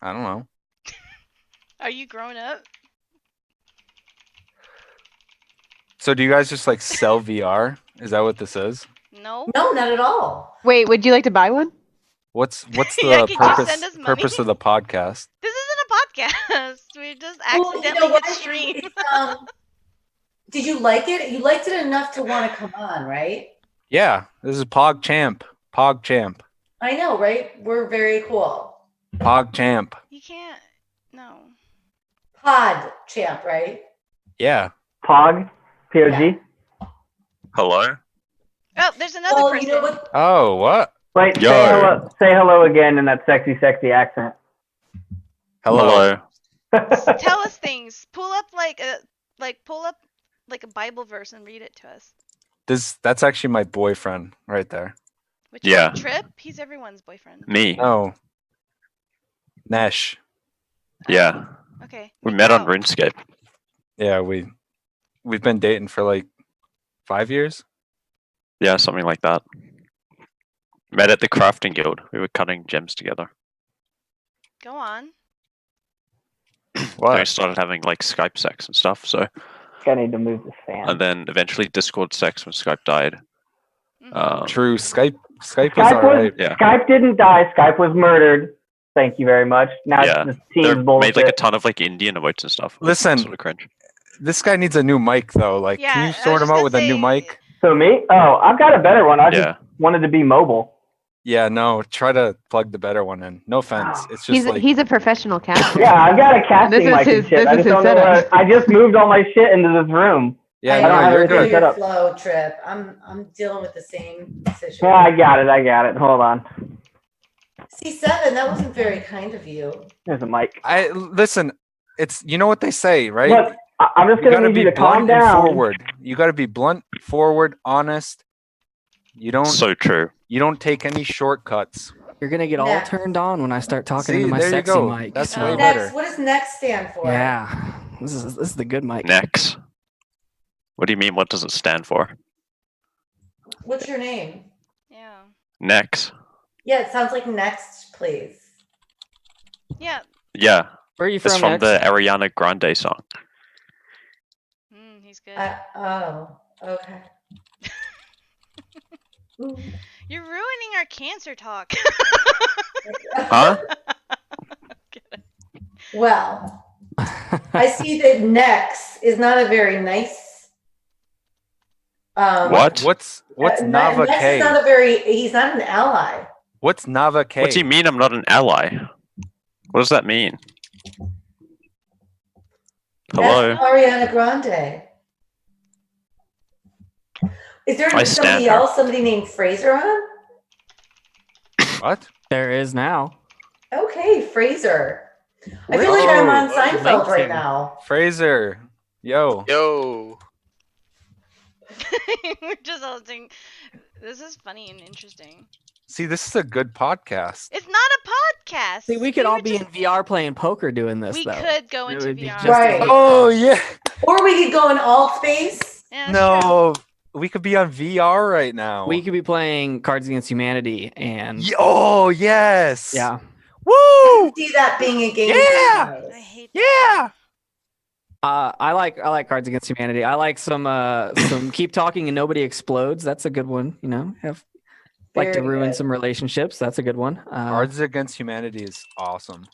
I don't know. Are you grown up? So do you guys just like sell VR? Is that what this is? No. No, not at all. Wait, would you like to buy one? What's Yeah, the could you purpose send us money? purpose of the podcast? This isn't a podcast. We just Well, accidentally what? hit stream. Did you like it? You liked it enough to want to come on, right? Yeah, this is PogChamp. PogChamp. I know, right? We're very cool. PogChamp. You can't. No. Pod champ, right? Yeah. Pog? POG? Hello? Oh, there's another Well, person. you know what? Oh, what? Wait, Yo. say hello again in that sexy accent. Hello. Tell us things. Pull up like a Bible verse and read it to us. That's actually my boyfriend right there. Which Yeah. one? Trip? He's everyone's boyfriend. Me. No. Nesh. Yeah. Okay. We make met it on out. RuneScape. Yeah, we've been dating for like 5 years. Yeah, something like that. Met at the crafting guild. We were cutting gems together. Go on. Then we What? started having like Skype sex and stuff. So, I need to move this fan. and then eventually Discord sex when Skype died. Mhm. True. Skype was Skype was alright. Yeah. Skype didn't die. Skype was murdered. Thank you very much. Now Yeah, the They team's made bullshit. like a ton of like Indian emotes and stuff. Listen. Sort of cringe. This guy needs a new mic though. Like, Yeah, can I you was sort him just out gonna with a new say- mic? So me? Oh, I've got a better one. I Yeah. just wanted to be mobile. Yeah, no. Try to plug the better one in. No offense. It's just like He's a professional caster. Yeah, I've got a casting This is mic and his- shit. this I is just his don't know setup. I just moved all my shit into this room. yeah, I don't no, have you're a feel good. set your up. flow, Trip. I'm dealing with the same issue. Yeah, I got it. Hold on. C7, that wasn't very kind of you. There's a mic. I listen. It's you know what they say, right? Look, I'm just You gonna gotta need be you to calm blunt and down. forward. You gotta be blunt, forward, honest. You don't. So true. You don't take any shortcuts. You're gonna get all Next. turned on when I start talking See, into my there you sexy go. mic. That's so- way Next, better. what does next stand for? Yeah, this is the good mic. Nex. What do you mean? What does it stand for? What's your name? Yeah. Nex. Yeah, it sounds like next, please. Yeah. Yeah, Where are you it's from? from Nex? the Ariana Grande song. He's good. Oh, okay. You're ruining our cancer talk. Huh? Well, I see that Nex is not a very nice. What? What's Nava Nex K? is not a very. He's not an ally. What's Nava K? What do you mean I'm not an ally? What does that mean? Hello? That's Ariana Grande. Is there I stand somebody her. else? Somebody named Fraser on? What? There is now. Okay, Fraser. I feel like I'm on Oh, Seinfeld linked right him. now. Fraser. Yo. Yo. We're just all saying, this is funny and interesting. See, this is a good podcast. It's not a podcast. See, we could all were be in VR playing poker doing this We though. could go It into would be VR. just Right. Oh yeah. Or we could go in alt space. Yeah, that's true. No, we could be on VR right now. We could be playing Cards Against Humanity and Oh yes. yeah. Woo! See that being a game. Yeah! I hate Yeah. I like Cards Against Humanity. I like some Keep Talking and Nobody Explodes. That's a good one. You know, like to Very ruin good. some relationships. That's a good one. Cards Against Humanity is awesome.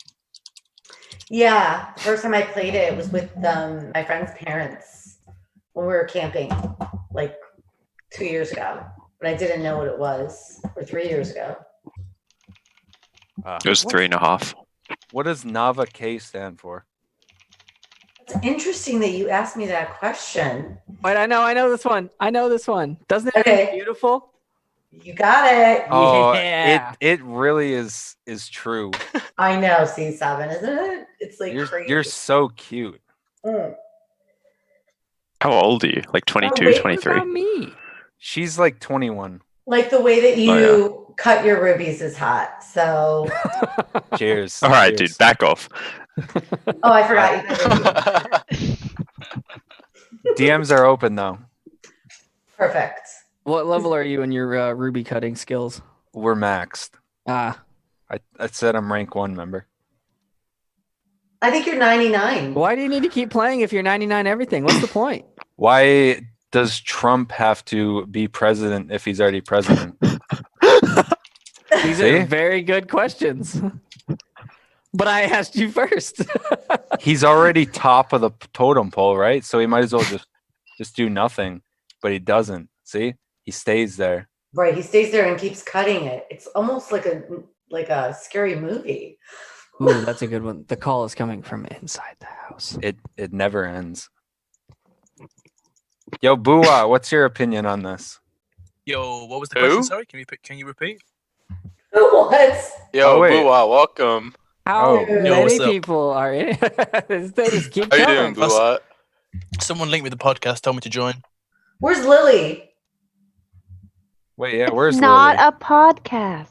Yeah, first time I played it was with my friend's parents when we were camping, like 2 years ago. But I didn't know what it was, or 3 years ago. It was 3.5. What does Nava K stand for? It's interesting that you asked me that question. Wait, I know this one. I know this one. Doesn't it Okay. mean beautiful? You got it. Oh, Yeah. it really is true. I know, C7, isn't it? It's like crazy. You're so cute. Mm. How old are you? Like 22, wait, what 23? What about me? She's like 21. Like the way that you Oh, cut your rubies is hot. So, Cheers. All right, Cheers. dude, back off. oh, I forgot. You DMs are open though. Perfect. What level are you in your ruby cutting skills? We're maxed. Ah, I said I'm rank 1 member. I think you're 99. why do you need to keep playing if you're 99 everything? What's the point? Why does Trump have to be president if he's already president? These See? are very good questions. But I asked you first. He's already top of the totem pole, right? So he might as well just do nothing, but he doesn't. See? He stays there. Right, he stays there and keeps cutting it. It's almost like a scary movie. Ooh, that's a good one. The call is coming from inside the house. It never ends. Yo, Bua, what's your opinion on this? Yo, what was the Who? question? Sorry, can you repeat? What? Yo, Oh, wait. Bua, welcome. How Oh. Yo, what's many up? people are in? They just keep How you coming. doing, Bua? Someone linked me the podcast, told me to join. Where's Lily? Wait, yeah, where's Not Lily? a podcast.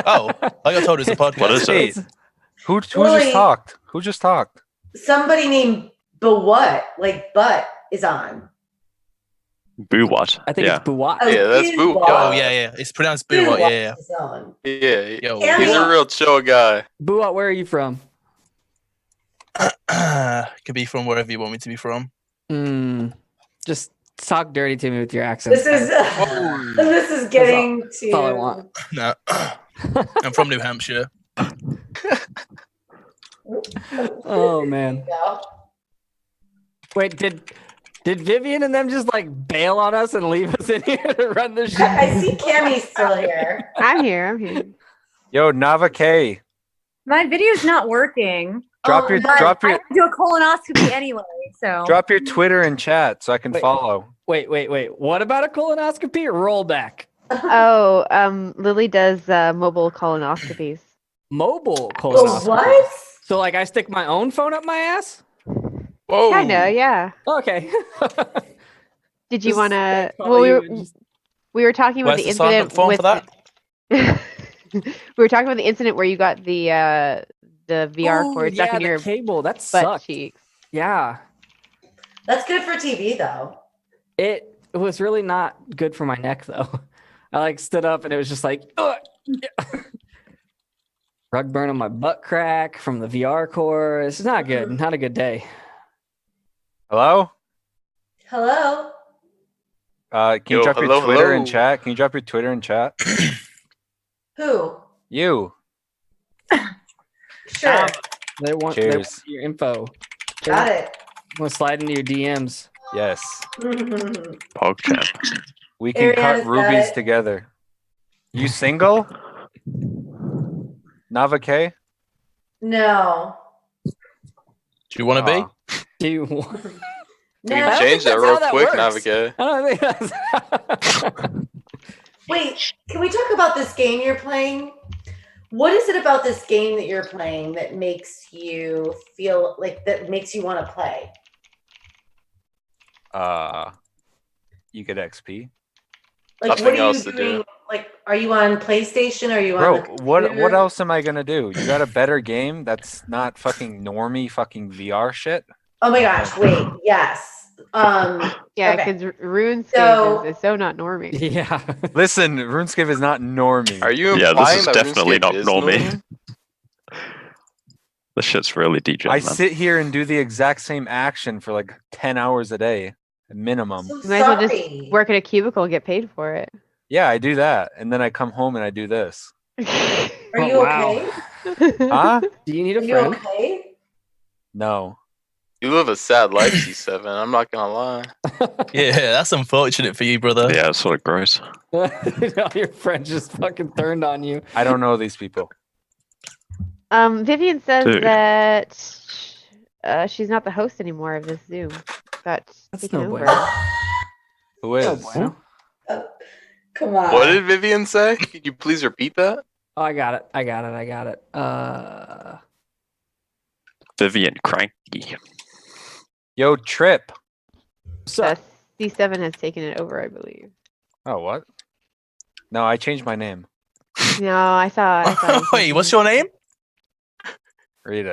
Oh, I got told it's a podcast. What is Wait, it? who Lily. just talked? Who just talked? Somebody named Butt, like Butt, is on. Boo what? I think Yeah. it's Buwat. Oh, Yeah, that's Boo Boo. Butt. Oh, yeah. It's pronounced Boo. Butt Yeah, is on. yeah. Yo, Carry he's on. a real chill guy. Buwat, where are you from? Could be from wherever you want me to be from. Just talk dirty to me with your accent. This is this is getting That's all I to. want. No, I'm from New Hampshire. Oh man. Yeah. Wait, did Vivian and them just like bail on us and leave us in here to run the show? I see Cammy's still here. I'm here. Yo, Nava K, My video's not working. drop your But drop I your have to do a colonoscopy anyway, so. drop your Twitter and chat so I can Wait. follow. Wait. What about a colonoscopy? Rollback. Oh, Lily does mobile colonoscopies. Mobile Oh, colonoscopy. what? So like I stick my own phone up my ass? Whoa. Kinda, yeah. Okay. Did you Just want to? call Well, you and just- we were talking about Where's the the silent incident form with. for that? We were talking about the incident where you got the VR Oh, cord stuck yeah, in the your cable. That butt sucked. cheeks. Yeah. That's good for TV though. It was really not good for my neck though. I like stood up and it was just like ugh. Rug burn on my butt crack from the VR cord. It's not good. Not a good day. Hello? Hello. Can you Yo, drop hello, your Twitter in hello. chat? Can you drop your Twitter in chat? Who? You. Sure. They want Cheers. your info. Got it. I'm gonna slide into your DMs. Yes. PogChamp. We can cut Ariana's got rubies it. together. You single? Nava K? No. Do you want to be? Aw. Do you want? We No. can change that that's real how that quick, works. Navigate. I don't think that's Wait, can we talk about this game you're playing? What is it about this game that you're playing that makes you feel like that makes you want to play? You get XP. Like Nothing what are else you to do. doing? Like are you on PlayStation? Are you on Bro, the what computer? else am I gonna do? You got a better game that's not fucking normie fucking VR shit? Oh my gosh, wait, yes. Yeah, Okay. because RuneScape So- is so not normie. yeah. Listen, RuneScape is not normie. Are you Yeah, implying this is that definitely RuneScape not is normie. This shit's really degen, I man. sit here and do the exact same action for like 10 hours a day, minimum. So You might as well sorry. just work at a cubicle and get paid for it. Yeah, I do that. And then I come home and I do this. Are Oh, you wow. okay? Huh? Do you need a Are you friend? okay? No. You live a sad life, C7. I'm not gonna lie. Yeah, that's unfortunate for you, brother. Yeah, it's sort of gross. All your friends just fucking turned on you. I don't know these people. Vivian says Dude. that she's not the host anymore of this Zoom. That's That's taken no over. bueno. Who is? No bueno. Come on. What did Vivian say? Could you please repeat that? Oh, I got it. Vivian Cranky. Yo, Trip. So, C7 has taken it over, I believe. Oh, what? No, I changed my name. No, I thought. Wait, what's your name? Read it.